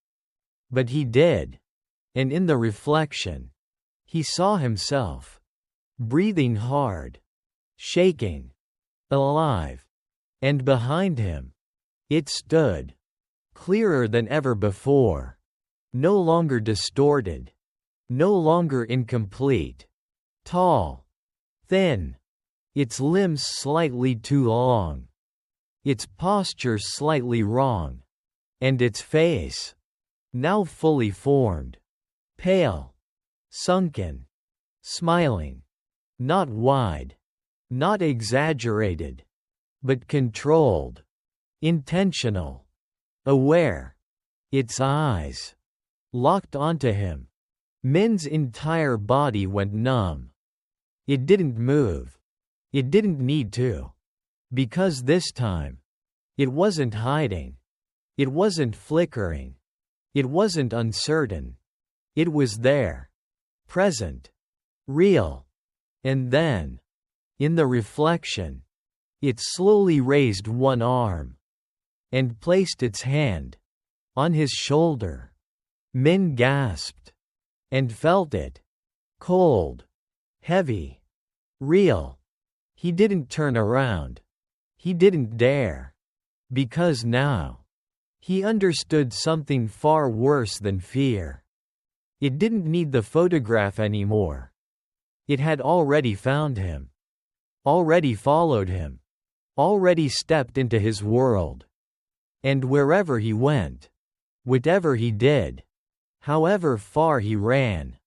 But he did. And in the reflection, he saw himself. Breathing hard. Shaking. Alive. And behind him, it stood. Clearer than ever before. No longer distorted. No longer incomplete. Tall. Thin. Its limbs slightly too long. Its posture slightly wrong. And its face. Now fully formed. Pale. Sunken. Smiling. Not wide. Not exaggerated. But controlled. Intentional. Aware. Its eyes. Locked onto him. Min's entire body went numb. It didn't move. It didn't need to. Because this time, it wasn't hiding. It wasn't flickering. It wasn't uncertain. It was there. Present. Real. And then, in the reflection, it slowly raised one arm. And placed its hand on his shoulder. Min gasped. And felt it. Cold. Heavy. Real. He didn't turn around. He didn't dare. Because now, He understood something far worse than fear. It didn't need the photograph anymore. It had already found him. Already followed him. Already stepped into his world. And wherever he went, whatever he did, however far he ran,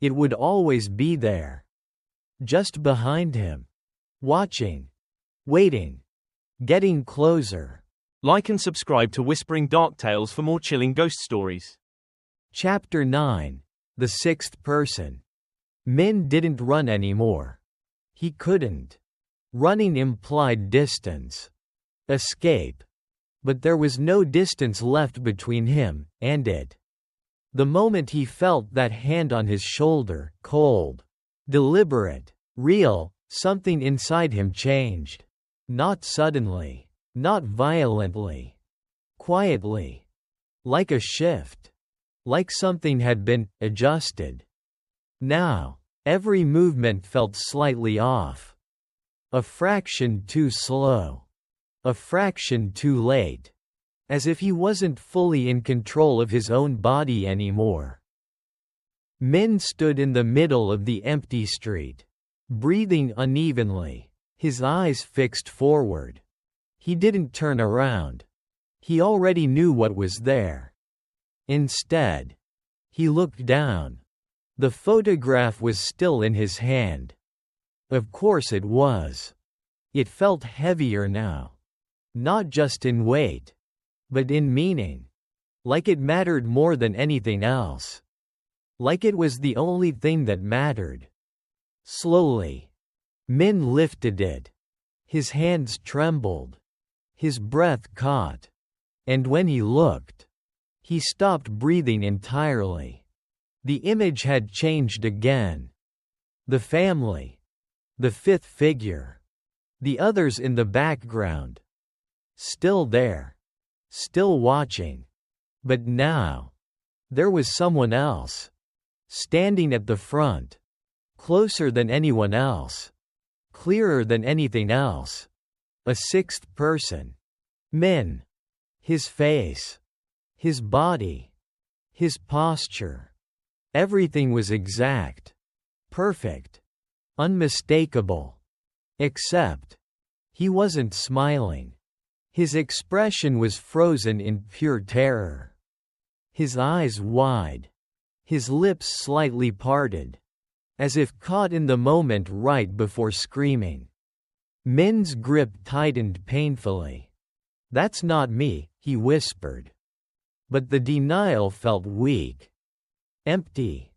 it would always be there. Just behind him. Watching. Waiting. Getting closer. Like and subscribe to Whispering Dark Tales for more chilling ghost stories. Chapter 9. The Sixth Person. Min didn't run anymore. He couldn't. Running implied distance. Escape. But there was no distance left between him and it. The moment he felt that hand on his shoulder, cold, deliberate, real, something inside him changed. Not suddenly. Not violently. Quietly. Like a shift. Like something had been adjusted. Now, every movement felt slightly off. A fraction too slow. A fraction too late. As if he wasn't fully in control of his own body anymore. Min stood in the middle of the empty street, breathing unevenly, his eyes fixed forward. He didn't turn around. He already knew what was there. Instead, he looked down. The photograph was still in his hand. Of course it was. It felt heavier now. Not just in weight, but in meaning. Like it mattered more than anything else. Like it was the only thing that mattered. Slowly, Min lifted it. His hands trembled. His breath caught. And when he looked, he stopped breathing entirely. The image had changed again. The family. The fifth figure. The others in the background. Still there. Still watching. But now, there was someone else. Standing at the front. Closer than anyone else. Clearer than anything else. A sixth person. Min. His face. His body. His posture. Everything was exact. Perfect. Unmistakable. Except, he wasn't smiling. His expression was frozen in pure terror. His eyes wide. His lips slightly parted. As if caught in the moment right before screaming. Min's grip tightened painfully. "That's not me," he whispered. But the denial felt weak. Empty.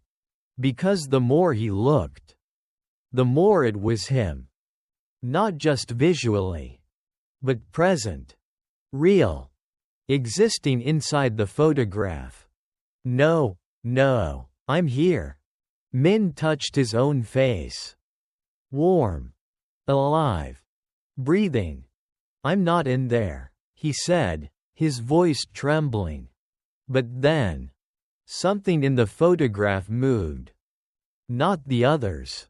Because the more he looked, the more it was him. Not just visually. But present. Real. Existing inside the photograph. "No, no, I'm here." Min touched his own face. Warm. Alive. Breathing. "I'm not in there," he said, his voice trembling. But then, something in the photograph moved. Not the others.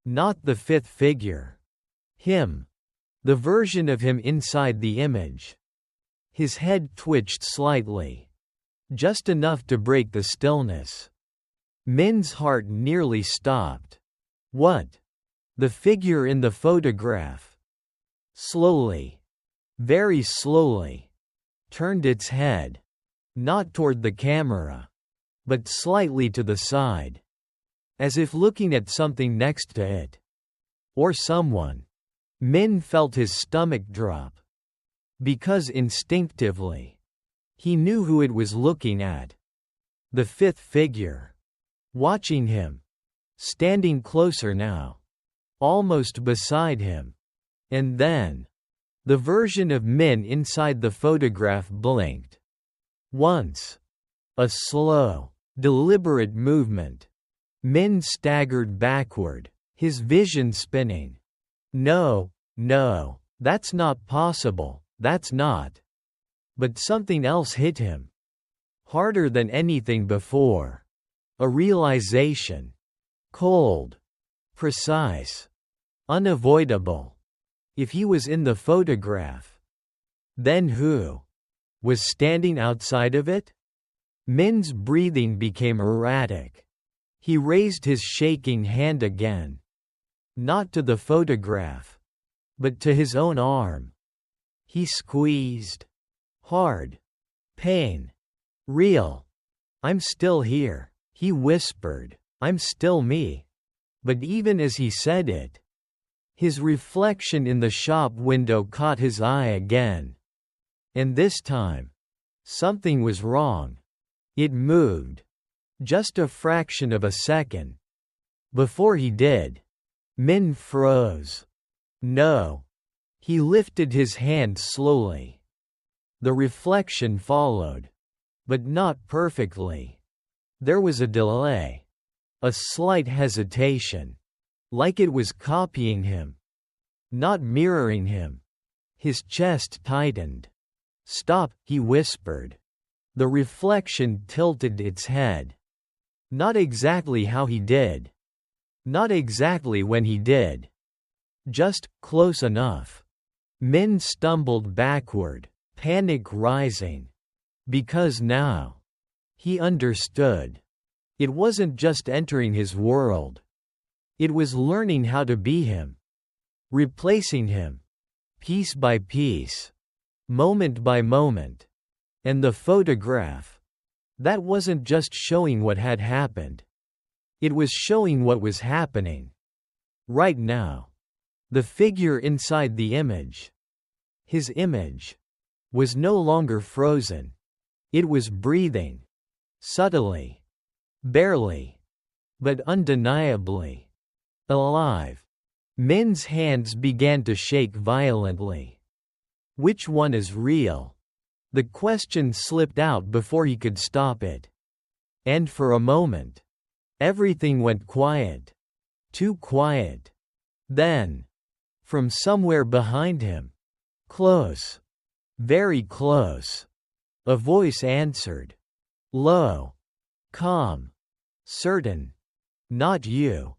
Not the fifth figure. Him. The version of him inside the image. His head twitched slightly. Just enough to break the stillness. Min's heart nearly stopped. What? The figure in the photograph. Slowly. Very slowly. Turned its head. Not toward the camera. But slightly to the side. As if looking at something next to it. Or someone. Min felt his stomach drop. Because instinctively, he knew who it was looking at. The fifth figure. Watching him. Standing closer now. Almost beside him. And then, the version of Min inside the photograph blinked. Once. A slow, deliberate movement. Min staggered backward, his vision spinning. No, no, that's not possible, that's not. But something else hit him. Harder than anything before. A realization. Cold. Precise. Unavoidable. If he was in the photograph. Then who? was standing outside of it? Min's breathing became erratic. He raised his shaking hand again. Not to the photograph, but to his own arm. He squeezed. Hard. Pain. Real. I'm still here, he whispered. I'm still me. But even as he said it, his reflection in the shop window caught his eye again. And this time, something was wrong. It moved. Just a fraction of a second. Before he did, Min froze. No. He lifted his hand slowly. The reflection followed. But not perfectly. There was a delay. A slight hesitation. Like it was copying him. Not mirroring him. His chest tightened. Stop, he whispered. The reflection tilted its head. Not exactly how he did. Not exactly when he did. Just close enough. Min stumbled backward, panic rising. Because now, he understood. It wasn't just entering his world. It was learning how to be him. Replacing him. Piece by piece. Moment by moment. And the photograph. That wasn't just showing what had happened. It was showing what was happening. Right now. The figure inside the image. His image. Was no longer frozen. It was breathing. Subtly. Barely. But undeniably. Alive. Min's hands began to shake violently. Which one is real? The question slipped out before he could stop it. And for a moment, everything went quiet. Too quiet. Then, from somewhere behind him, close, very close, a voice answered. Low. Calm. Certain. Not you.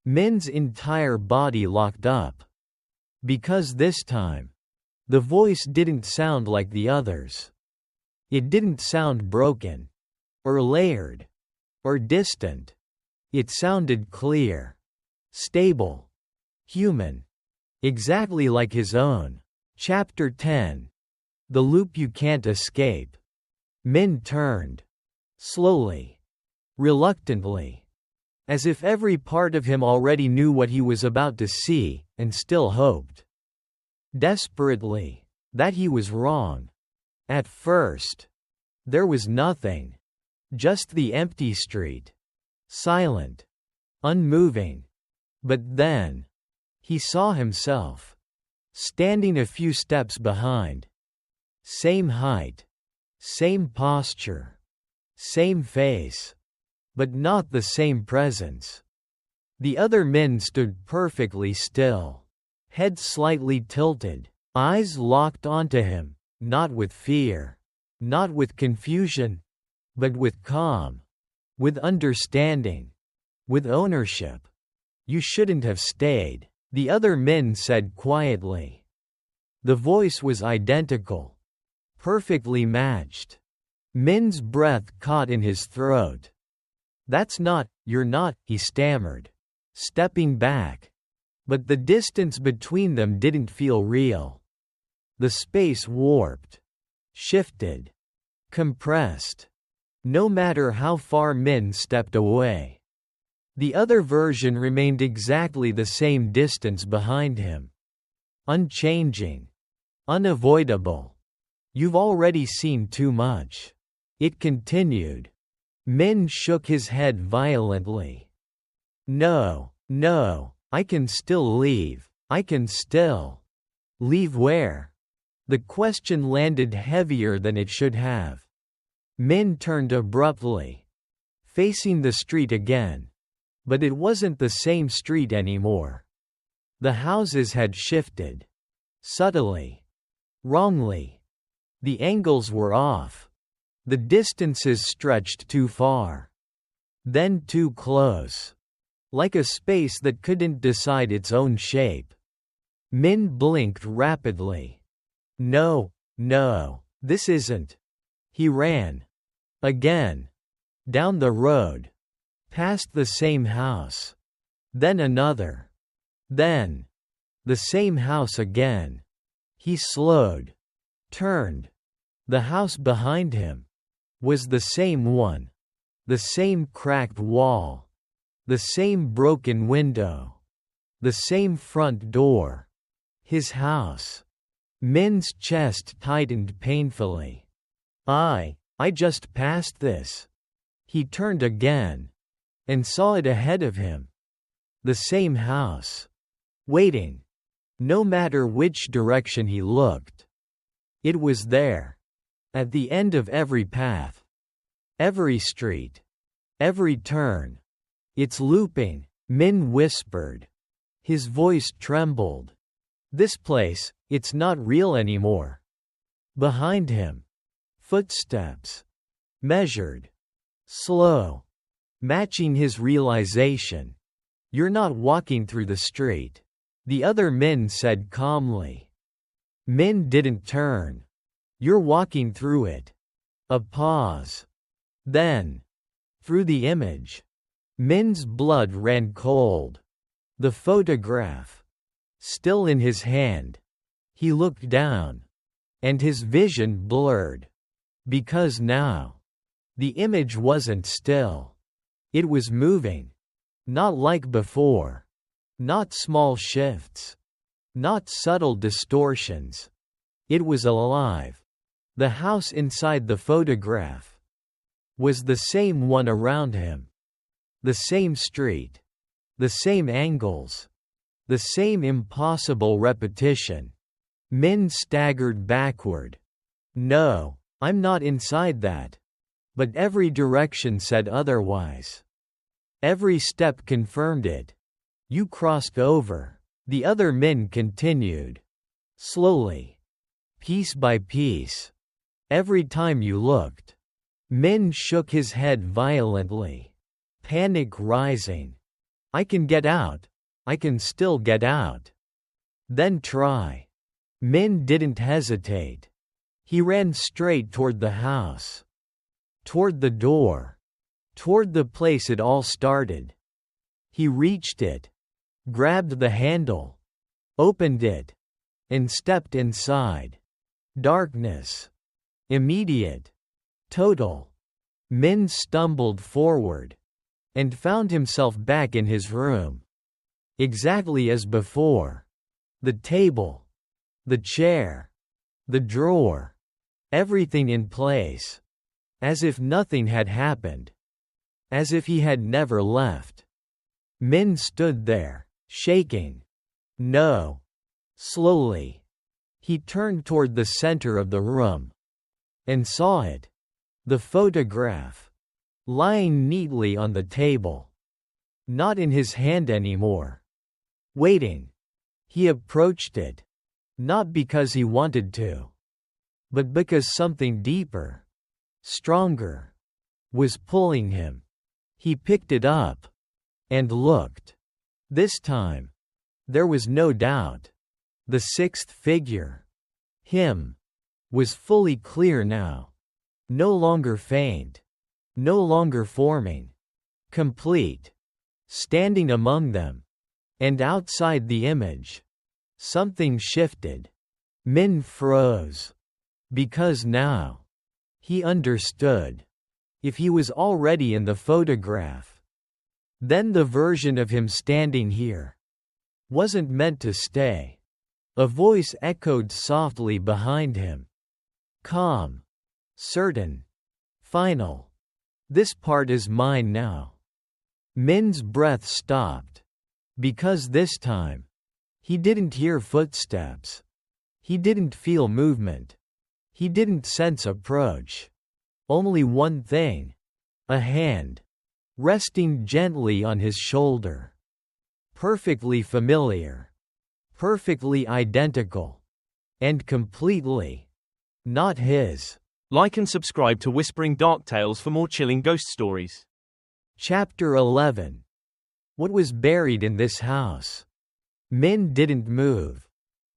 Min's entire body locked up. Because this time, the voice didn't sound like the others. It didn't sound broken. Or layered. Or distant. It sounded clear. Stable. Human. Exactly like his own. Chapter 10. The loop you can't escape. Min turned. Slowly. Reluctantly. As if every part of him already knew what he was about to see, and still hoped. Desperately. That he was wrong. At first. There was nothing. Just the empty street. Silent. Unmoving. But then. He saw himself. Standing a few steps behind. Same height. Same posture. Same face. But not the same presence. The other men stood perfectly still. Head slightly tilted. Eyes locked onto him, not with fear. Not with confusion. But with calm. With understanding. With ownership. You shouldn't have stayed, the other men said quietly. The voice was identical. Perfectly matched. Min's breath caught in his throat. That's not, you're not, he stammered. Stepping back. But the distance between them didn't feel real. The space warped. Shifted. Compressed. No matter how far Min stepped away. The other version remained exactly the same distance behind him. Unchanging. Unavoidable. You've already seen too much. It continued. Min shook his head violently. No, no, I can still leave. I can still. Leave where? The question landed heavier than it should have. Min turned abruptly. Facing the street again. But it wasn't the same street anymore. The houses had shifted. Subtly. Wrongly. The angles were off. The distances stretched too far. Then too close. Like a space that couldn't decide its own shape. Min blinked rapidly. No, no, This isn't. He ran. Again. Down the road. Past the same house. Then another. Then. The same house again. He slowed. Turned. The house behind him was the same one. The same cracked wall. The same broken window. The same front door. His house. Min's chest tightened painfully. I just passed this. He turned again. And saw it ahead of him. The same house. Waiting. No matter which direction he looked. It was there. At the end of every path. Every street. Every turn. It's looping, Min whispered. His voice trembled. This place, it's not real anymore. Behind him. Footsteps. Measured. Slow. Matching his realization. You're not walking through the street. The other Min said calmly. Min didn't turn. You're walking through it. A pause. Then. Through the image. Min's blood ran cold. The photograph. Still in his hand. He looked down. And his vision blurred. Because now. The image wasn't still. It was moving. Not like before. Not small shifts. Not subtle distortions. It was alive. The house inside the photograph was the same one around him. The same street. The same angles. The same impossible repetition. Min staggered backward. No, I'm not inside that. But every direction said otherwise. Every step confirmed it. You crossed over. The other Min continued. Slowly. Piece by piece. Every time you looked. Min shook his head violently. Panic rising. I can get out. I can still get out. Then try. Min didn't hesitate. He ran straight toward the house. Toward the door. Toward the place it all started. He reached it. Grabbed the handle. Opened it. And stepped inside. Darkness. Immediate. Total. Min stumbled forward. And found himself back in his room. Exactly as before. The table. The chair. The drawer. Everything in place. As if nothing had happened. As if he had never left. Min stood there, shaking. No. Slowly. He turned toward the center of the room. And saw it. The photograph. Lying neatly on the table. Not in his hand anymore. Waiting. He approached it. Not because he wanted to. But because something deeper. Stronger. Was pulling him. He picked it up. And looked. This time. There was no doubt. The sixth figure. Him. Was fully clear now. No longer faint. No longer forming. Complete. Standing among them. And outside the image. Something shifted. Min froze. Because now. He understood. If he was already in the photograph. Then the version of him standing here. Wasn't meant to stay. A voice echoed softly behind him. Calm. Certain. Final. This part is mine now. Min's breath stopped. Because this time. He didn't hear footsteps. He didn't feel movement. He didn't sense approach. Only one thing. A hand. Resting gently on his shoulder. Perfectly familiar. Perfectly identical. And completely. Not his. Like and subscribe to Whispering Dark Tales for more chilling ghost stories. Chapter 11. What was buried in this house? Min didn't move.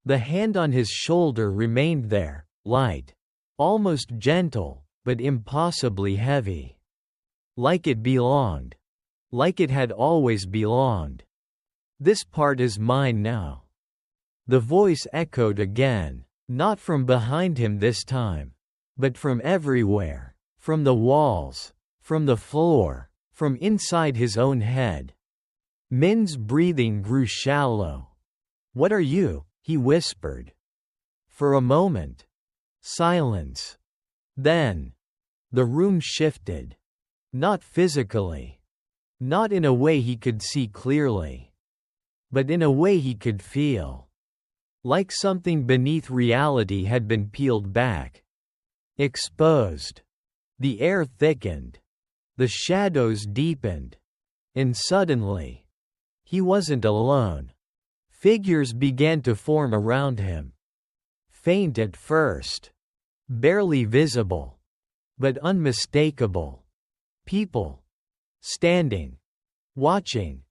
The hand on his shoulder remained there, light. almost gentle, but impossibly heavy. Like it belonged. Like it had always belonged. This part is mine now. The voice echoed again, not from behind him this time, but from everywhere, from the walls, from the floor, from inside his own head. Min's breathing grew shallow. "What are you?" he whispered. For a moment. Silence. Then. The room shifted. Not physically. Not in a way he could see clearly. But in a way he could feel. Like something beneath reality had been peeled back. Exposed. The air thickened. The shadows deepened. And suddenly. He wasn't alone. Figures began to form around him. Faint at first. Barely visible. But unmistakable. People. Standing. Watching.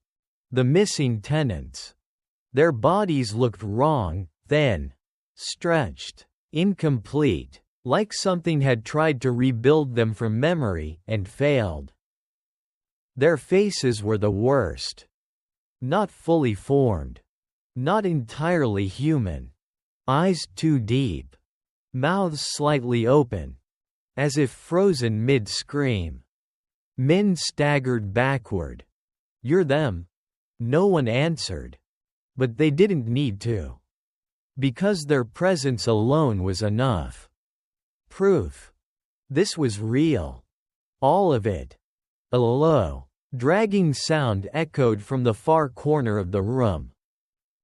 The missing tenants. Their bodies looked wrong, thin. Stretched. Incomplete. Like something had tried to rebuild them from memory and failed. Their faces were the worst. Not fully formed. Not entirely human. Eyes too deep. Mouths slightly open. As if frozen mid-scream. Min staggered backward. "You're them." No one answered. But they didn't need to. Because their presence alone was enough. Proof. This was real. All of it. A low, dragging sound echoed from the far corner of the room.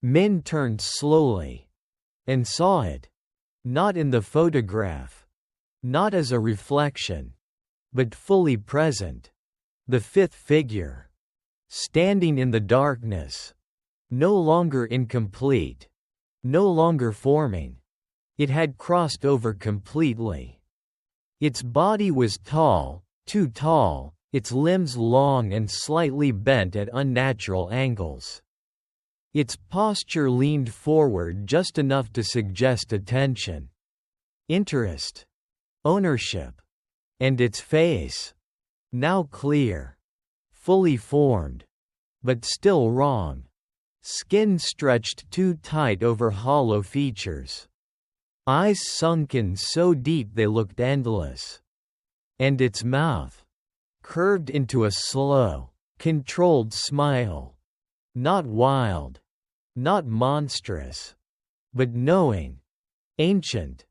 Min turned slowly. And saw it. Not in the photograph. Not as a reflection. But fully present. The fifth figure. Standing in the darkness. No longer incomplete. No longer forming. It had crossed over completely. Its body was tall, too tall, its limbs long and slightly bent at unnatural angles. Its posture leaned forward just enough to suggest attention. Interest. Ownership. And its face. Now clear. Fully formed. But still wrong. Skin stretched too tight over hollow features. Eyes sunken so deep they looked endless. And its mouth. Curved into a slow, controlled smile. Not wild. Not monstrous. But knowing. Ancient.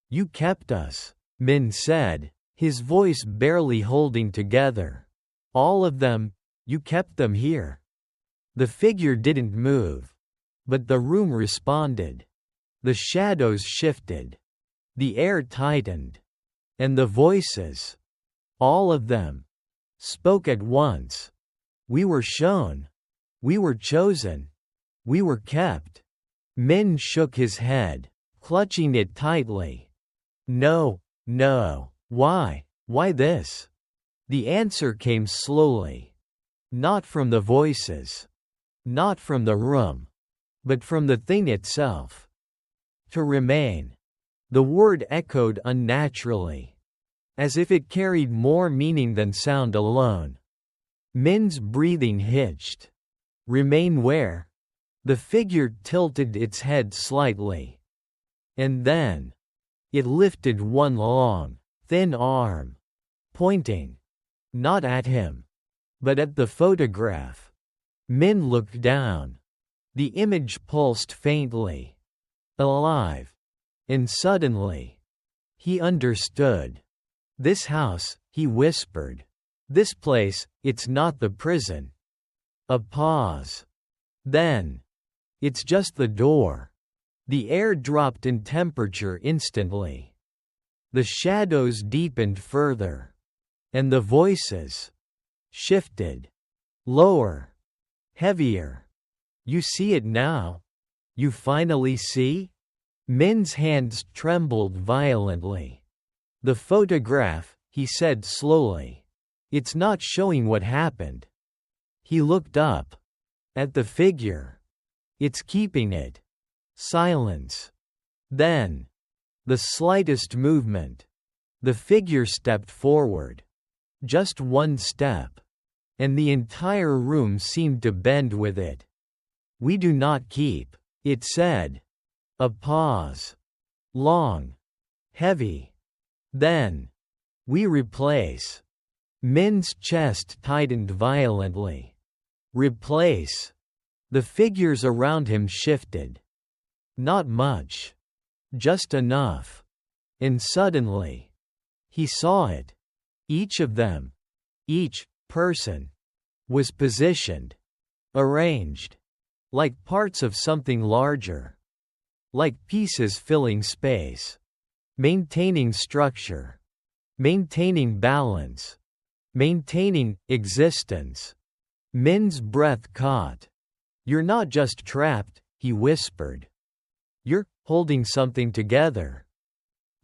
"You kept us," Min said, his voice barely holding together. "All of them, you kept them here." The figure didn't move. But the room responded. The shadows shifted. The air tightened. And the voices. All of them. Spoke at once. "We were shown. We were chosen. We were kept." Min shook his head, clutching it tightly. "No, no. Why? Why this?" The answer came slowly. Not from the voices. Not from the room. But from the thing itself. To remain. The word echoed unnaturally. As if it carried more meaning than sound alone. Min's breathing hitched. "Remain where?" The figure tilted its head slightly. And then. It lifted one long, thin arm. Pointing. Not at him. But at the photograph. Min looked down. The image pulsed faintly. Alive. And suddenly. He understood. "This house," he whispered. "This place, it's not the prison." A pause. Then. "It's just the door." The air dropped in temperature instantly. The shadows deepened further. And the voices. Shifted. Lower. Heavier. "You see it now? You finally see?" Min's hands trembled violently. "The photograph," he said slowly. "It's not showing what happened." He looked up. At the figure. "It's keeping it." Silence. Then. The slightest movement. The figure stepped forward. Just one step. And the entire room seemed to bend with it. "We do not keep," it said. A pause. Long. Heavy. Then, "We replace." Min's chest tightened violently. Replace. The figures around him shifted. Not much. Just enough. And suddenly, he saw it. Each of them, each person, was positioned, arranged, like parts of something larger. Like pieces filling space. Maintaining structure. Maintaining balance. Maintaining existence. Min's breath caught. "You're not just trapped," he whispered. "You're holding something together."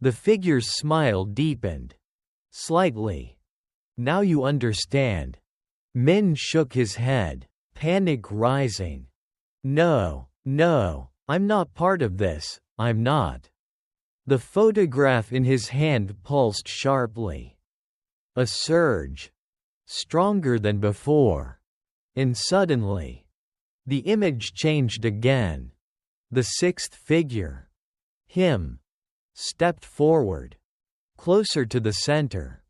The figure's smile deepened. Slightly. "Now you understand." Min shook his head, panic rising. No, I'm not part of this, I'm not." The photograph in his hand pulsed sharply. A surge. Stronger than before. And suddenly, the image changed again. The sixth figure, him, stepped forward. Closer to the center.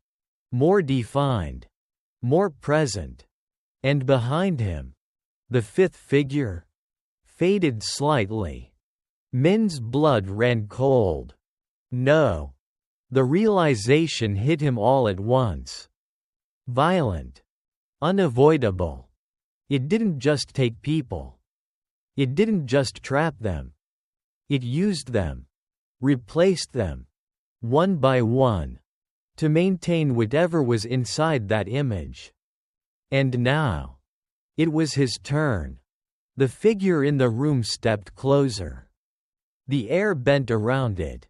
More defined. More present. And behind him, the fifth figure, faded slightly. Min's blood ran cold. No. The realization hit him all at once. Violent. Unavoidable. It didn't just take people. It didn't just trap them. It used them. Replaced them. One by one. To maintain whatever was inside that image. And now. It was his turn. The figure in the room stepped closer. The air bent around it.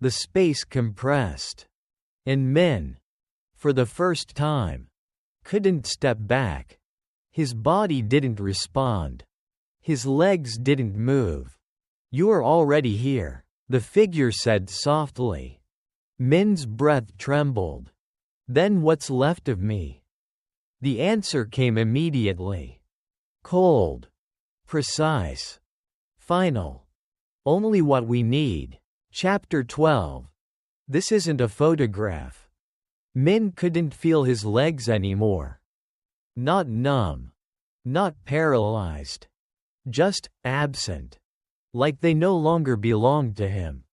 The space compressed. And Min, for the first time, couldn't step back. His body didn't respond. His legs didn't move. "You're already here," the figure said softly. Min's breath trembled. "Then what's left of me?" The answer came immediately. Cold. Precise. Final. Only what we need. Chapter 12. This isn't a photograph. Min couldn't feel his legs anymore. Not numb. Not paralyzed. Just absent. Like they no longer belonged to him.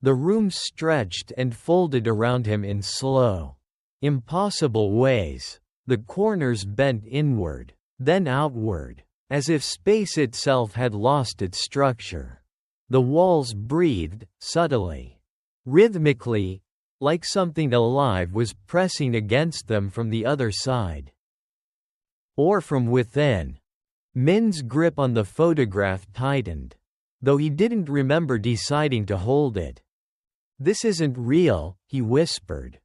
The room stretched and folded around him in slow, impossible ways. The corners bent inward, then outward, as if space itself had lost its structure. The walls breathed, subtly, rhythmically, like something alive was pressing against them from the other side. Or from within. Min's grip on the photograph tightened, though he didn't remember deciding to hold it. "This isn't real," he whispered.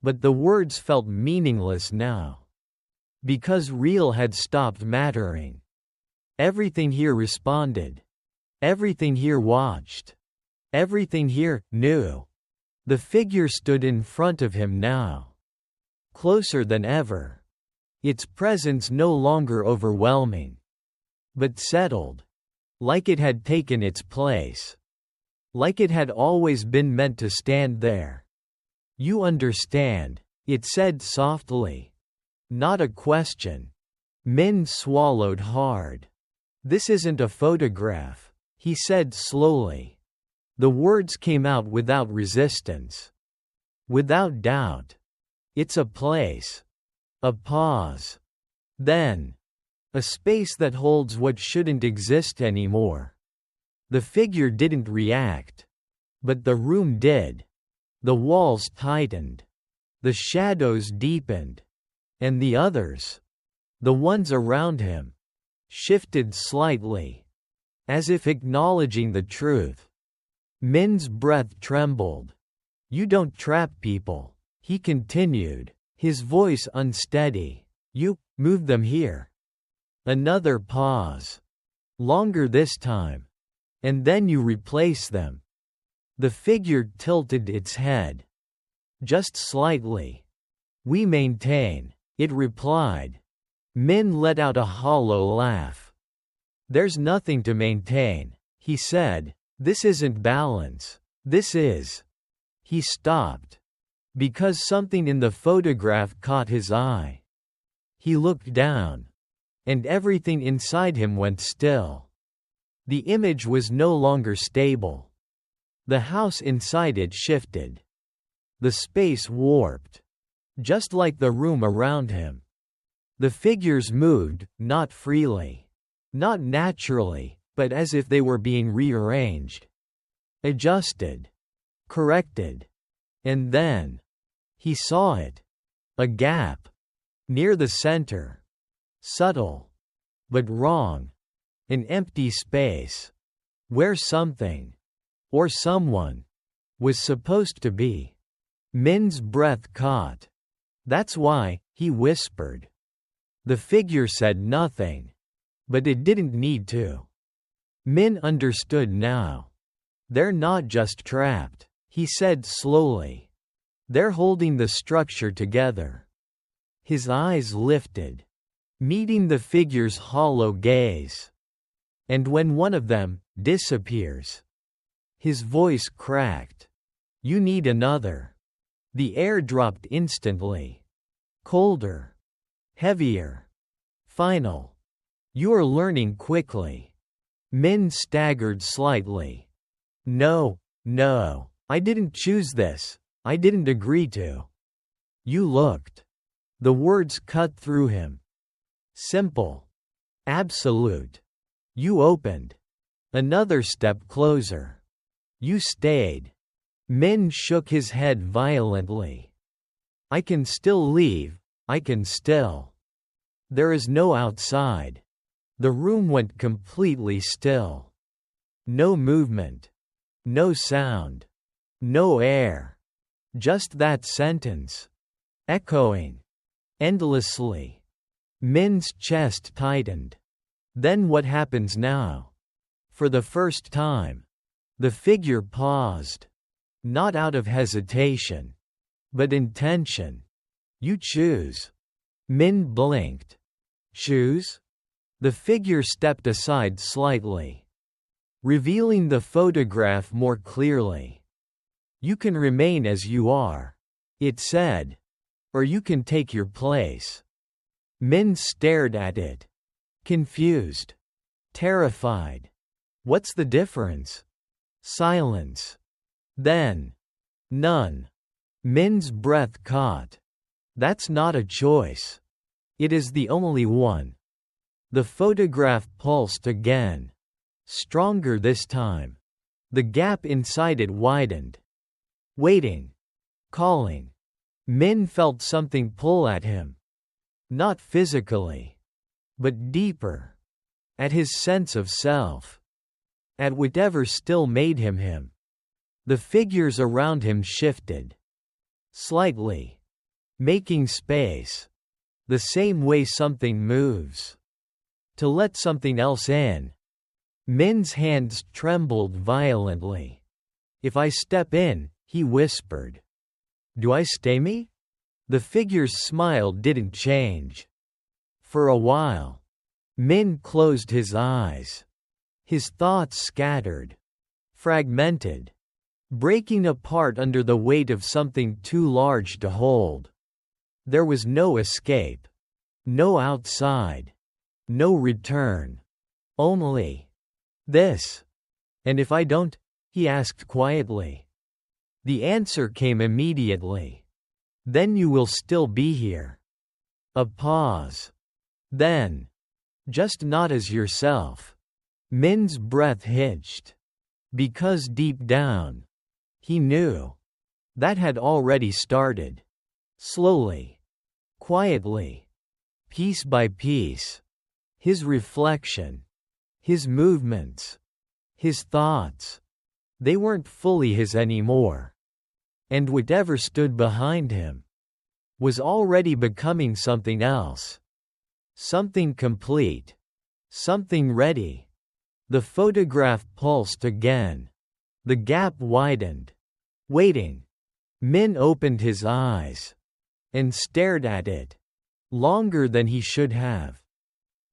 But the words felt meaningless now. Because real had stopped mattering. Everything here responded. Everything here watched. Everything here knew. The figure stood in front of him now. Closer than ever. Its presence no longer overwhelming. But settled. Like it had taken its place. Like it had always been meant to stand there. "You understand," it said softly. Not a question. Min swallowed hard. "This isn't a photograph," he said slowly. The words came out without resistance. Without doubt. "It's a place." A pause. Then. A space that holds what shouldn't exist anymore. The figure didn't react. But the room did. The walls tightened. The shadows deepened. And the others, the ones around him, shifted slightly. As if acknowledging the truth. Min's breath trembled. "You don't trap people," he continued, his voice unsteady. "You move them here." Another pause. Longer this time. "And then you replace them." The figure tilted its head. Just slightly. We maintain, it replied. Min let out a hollow laugh. There's nothing to maintain, he said. This isn't balance. This is. He stopped. Because something in the photograph caught his eye. He looked down. And everything inside him went still. The image was no longer stable. The house inside it shifted. The space warped. Just like the room around him. The figures moved, not freely. Not naturally, but as if they were being rearranged. Adjusted. Corrected. And then. He saw it. A gap. Near the center. Subtle. But wrong. An empty space. Where something. Or someone. Was supposed to be. Min's breath caught. That's why, he whispered. The figure said nothing. But it didn't need to. Min understood now. They're not just trapped, he said slowly. They're holding the structure together. His eyes lifted, meeting the figure's hollow gaze. And when one of them disappears, his voice cracked. You need another. The air dropped instantly. Colder. Heavier. Final. You're learning quickly. Min staggered slightly. No, I didn't choose this. I didn't agree to. You looked. The words cut through him. Simple. Absolute. You opened. Another step closer. You stayed. Min shook his head violently. I can still leave, I can still. There is no outside. The room went completely still. No movement. No sound. No air. Just that sentence. Echoing. Endlessly. Min's chest tightened. Then what happens now? For the first time. The figure paused. Not out of hesitation. But intention. You choose. Min blinked. Choose? The figure stepped aside slightly. Revealing the photograph more clearly. You can remain as you are. It said. Or you can take your place. Min stared at it. Confused. Terrified. What's the difference? Silence. Then. None. Min's breath caught. That's not a choice. It is the only one. The photograph pulsed again. Stronger this time. The gap inside it widened. Waiting. Calling. Min felt something pull at him. Not physically. But deeper. At his sense of self. At whatever still made him him. The figures around him shifted. Slightly. Making space. The same way something moves. To let something else in. Min's hands trembled violently. If I step in, he whispered. Do I stay me? The figure's smile didn't change. For a while. Min closed his eyes. His thoughts scattered. Fragmented. Breaking apart under the weight of something too large to hold. There was no escape. No outside. No return. Only. This. And if I don't? He asked quietly. The answer came immediately. Then you will still be here. A pause. Then. Just not as yourself. Min's breath hitched. Because deep down. He knew. That had already started. Slowly. Quietly. Piece by piece. His reflection. His movements. His thoughts. They weren't fully his anymore. And whatever stood behind him. Was already becoming something else. Something complete. Something ready. The photograph pulsed again. The gap widened. Waiting. Min opened his eyes and stared at it. Longer than he should have.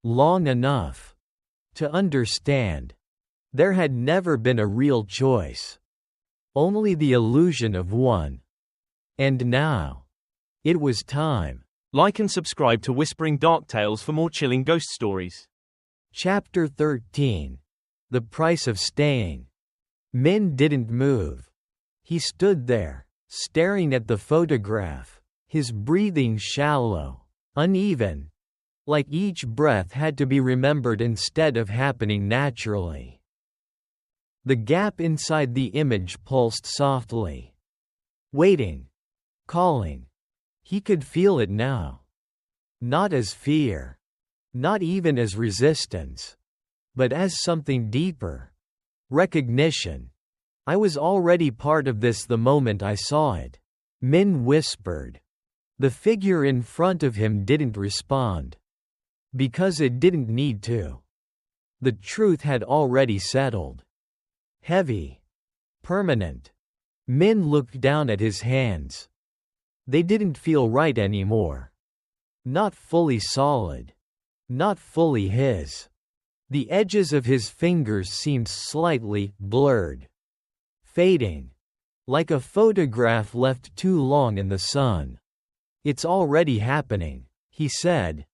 Long enough to understand. There had never been a real choice. Only the illusion of one. And now. It was time. Like and subscribe to Whispering Dark Tales for more chilling ghost stories. Chapter 13. The Price of Staying. Min didn't move. He stood there, staring at the photograph, his breathing shallow, uneven, like each breath had to be remembered instead of happening naturally. The gap inside the image pulsed softly. Waiting. Calling. He could feel it now. Not as fear. Not even as resistance. But as something deeper. Recognition. I was already part of this the moment I saw it. Min whispered. The figure in front of him didn't respond. Because it didn't need to. The truth had already settled. Heavy. Permanent. Min looked down at his hands. They didn't feel right anymore. Not fully solid. Not fully his. The edges of his fingers seemed slightly blurred. Fading. Like a photograph left too long in the sun. It's already happening, he said.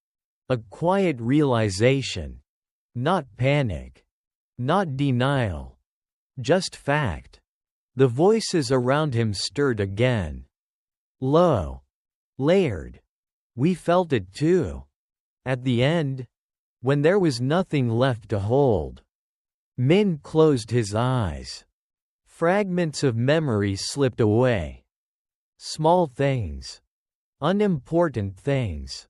A quiet realization. Not panic. Not denial. Just fact. The voices around him stirred again. Low. Layered. We felt it too. At the end. When there was nothing left to hold. Min closed his eyes. Fragments of memory slipped away. Small things. Unimportant things.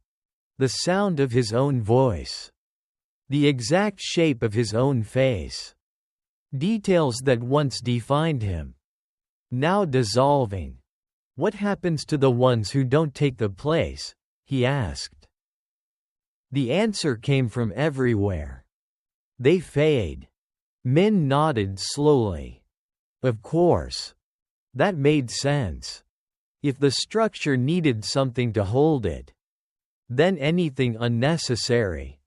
The sound of his own voice. The exact shape of his own face. Details that once defined him. Now dissolving. What happens to the ones who don't take the place? He asked. The answer came from everywhere. They fade. Min nodded slowly. Of course. That made sense. If the structure needed something to hold it, then anything unnecessary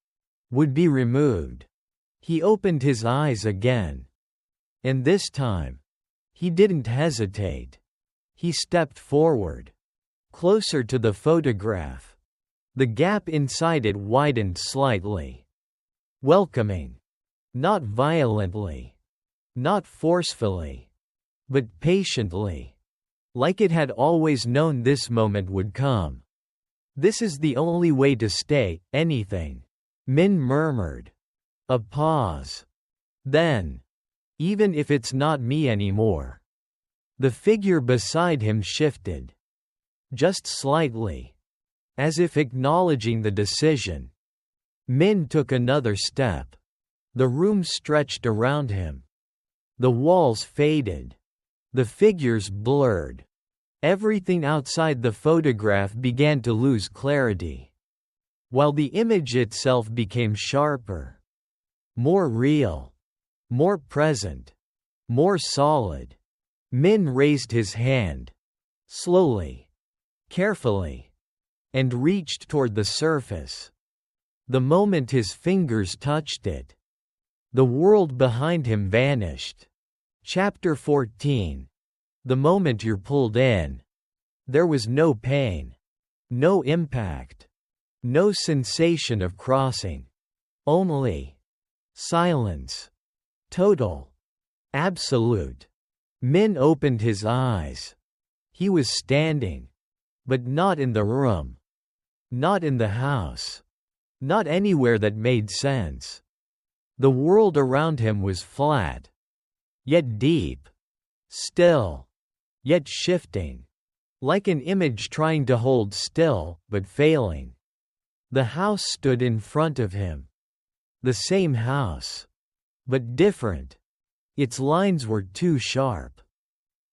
would be removed. He opened his eyes again. And this time, he didn't hesitate. He stepped forward. Closer to the photograph. The gap inside it widened slightly. Welcoming. Not violently. Not forcefully. But patiently. Like it had always known this moment would come. This is the only way to stay, anything. Min murmured. A pause. Then. Even if it's not me anymore. The figure beside him shifted. Just slightly. As if acknowledging the decision. Min took another step. The room stretched around him. The walls faded. The figures blurred. Everything outside the photograph began to lose clarity. While the image itself became sharper. More real. More present. More solid. Min raised his hand. Slowly. Carefully. And reached toward the surface. The moment his fingers touched it. The world behind him vanished. Chapter 14. The moment you're pulled in. There was no pain. No impact. No sensation of crossing. Only silence. Total. Absolute. Min opened his eyes. He was standing. But not in the room. Not in the house. Not anywhere that made sense. The world around him was flat. Yet deep. Still. Yet shifting. Like an image trying to hold still, but failing. The house stood in front of him. The same house. But different. Its lines were too sharp.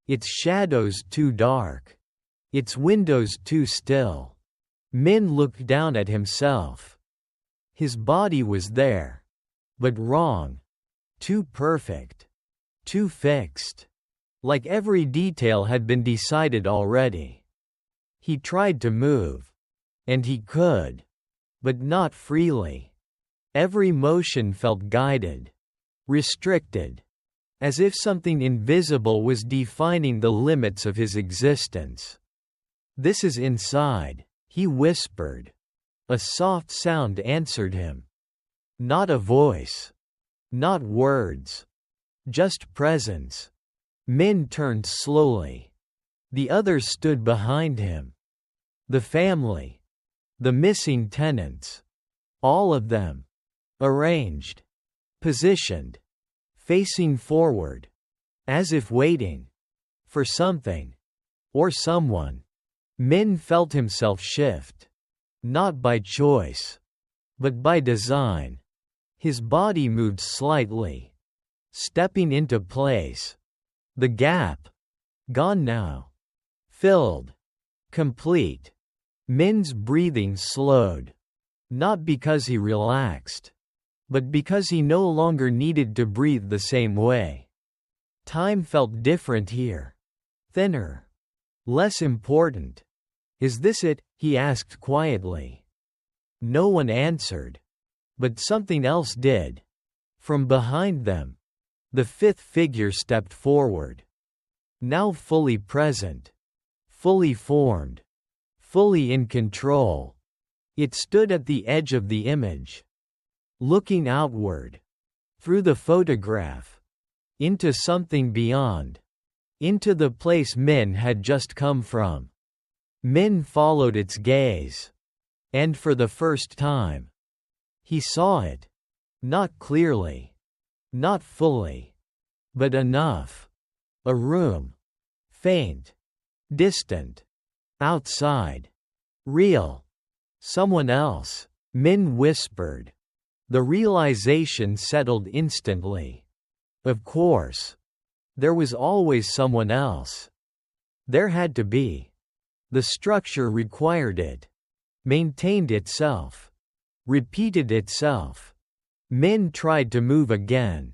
Its shadows too dark. Its windows too still. Min looked down at himself. His body was there. But wrong. Too perfect. Too fixed. Like every detail had been decided already. He tried to move. And he could. But not freely. Every motion felt guided. Restricted. As if something invisible was defining the limits of his existence. "This is inside," he whispered. A soft sound answered him. Not a voice. Not words. Just presence. Min turned slowly. The others stood behind him. The family. The missing tenants. All of them. Arranged. Positioned. Facing forward. As if waiting. For something. Or someone. Min felt himself shift. Not by choice. But by design. His body moved slightly. Stepping into place. The gap. Gone now. Filled. Complete. Min's breathing slowed. Not because he relaxed. But because he no longer needed to breathe the same way. Time felt different here. Thinner. Less important. "Is this it?" he asked quietly. No one answered. But something else did. From behind them. The fifth figure stepped forward. Now fully present. Fully formed. Fully in control. It stood at the edge of the image. Looking outward. Through the photograph. Into something beyond. Into the place Min had just come from. Min followed its gaze. And for the first time. He saw it. Not clearly. Not fully. But enough. A room. Faint. Distant. Outside. Real. Someone else. Min whispered. The realization settled instantly. Of course. There was always someone else. There had to be. The structure required it. Maintained itself. Repeated itself. Min tried to move again.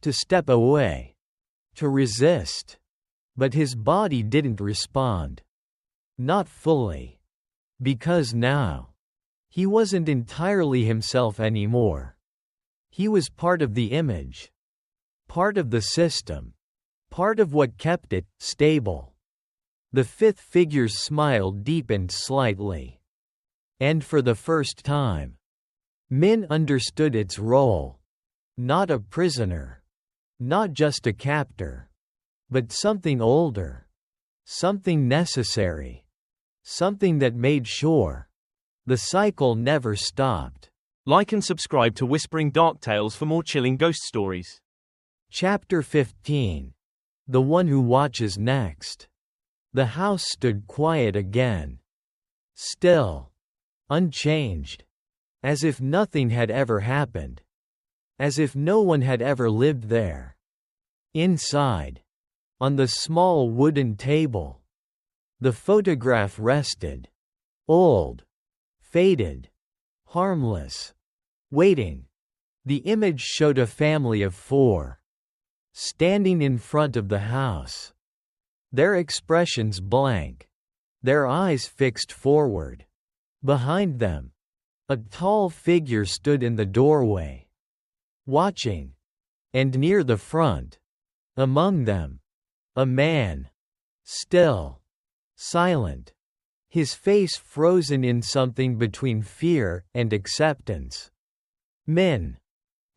To step away. To resist. But his body didn't respond. Not fully. Because now. He wasn't entirely himself anymore. He was part of the image. Part of the system. Part of what kept it stable. The fifth figure's smile deepened slightly. And for the first time, Min understood its role. Not a prisoner. Not just a captor. But something older. Something necessary. Something that made sure. The cycle never stopped. Like and subscribe to Whispering Dark Tales for more chilling ghost stories. Chapter 15. The One Who Watches Next. The house stood quiet again. Still. Unchanged. As if nothing had ever happened. As if no one had ever lived there. Inside. On the small wooden table. The photograph rested. Old. Faded. Harmless. Waiting. The image showed a family of 4. Standing in front of the house. Their expressions blank. Their eyes fixed forward. Behind them. A tall figure stood in the doorway. Watching. And near the front. Among them. A man. Still. Silent. His face frozen in something between fear and acceptance. Min.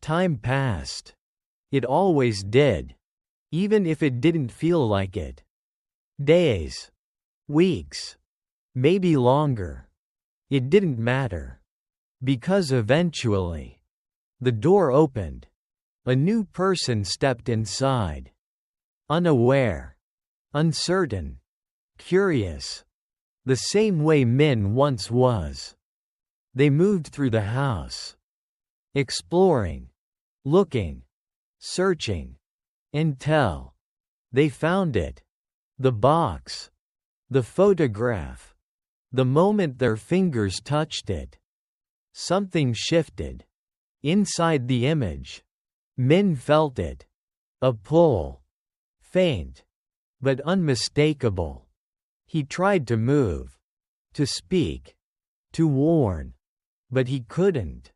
Time passed. It always did. Even if it didn't feel like it. Days. Weeks. Maybe longer. It didn't matter. Because eventually. The door opened. A new person stepped inside. Unaware. Uncertain. Curious. The same way Min once was. They moved through the house. Exploring. Looking. Searching. Until. They found it. The box. The photograph. The moment their fingers touched it. Something shifted. Inside the image. Min felt it. A pull. Faint. But unmistakable. He tried to move. To speak. To warn. But he couldn't.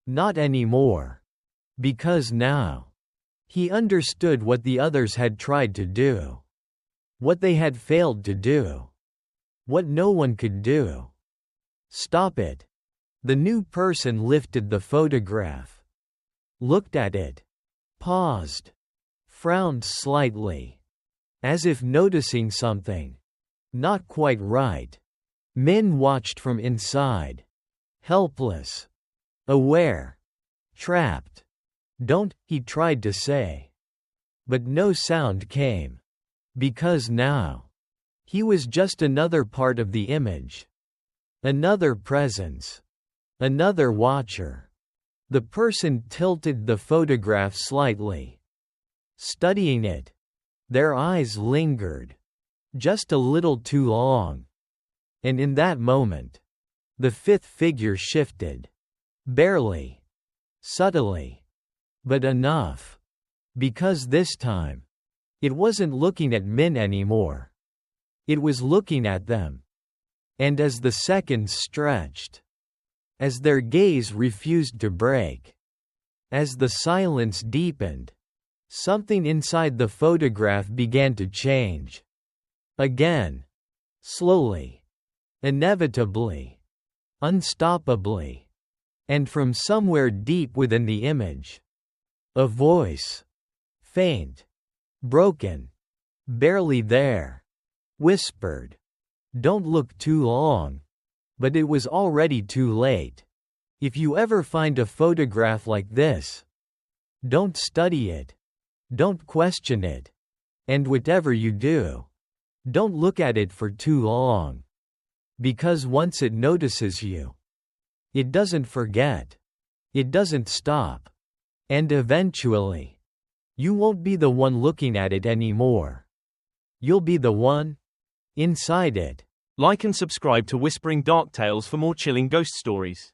Not anymore. Because now he understood what the others had tried to do. What they had failed to do. What no one could do. Stop it. The new person lifted the photograph. Looked at it. Paused. Frowned slightly. As if noticing something. Not quite right. Min watched from inside. Helpless. Aware. Trapped. Don't, he tried to say. But no sound came. Because now he was just another part of the image. Another presence. Another watcher. The person tilted the photograph slightly. Studying it. Their eyes lingered. Just a little too long. And in that moment, the fifth figure shifted. Barely. Subtly. But enough. Because this time, it wasn't looking at Min anymore. It was looking at them. And as the seconds stretched, as their gaze refused to break, as the silence deepened, something inside the photograph began to change. Again. Slowly. Inevitably. Unstoppably. And from somewhere deep within the image, a voice. Faint. Broken. Barely there. Whispered. Don't look too long. But it was already too late. If you ever find a photograph like this, don't study it. Don't question it. And whatever you do, don't look at it for too long. Because once it notices you, it doesn't forget. It doesn't stop. And eventually, you won't be the one looking at it anymore. You'll be the one inside it. Like and subscribe to Whispering Dark Tales for more chilling ghost stories.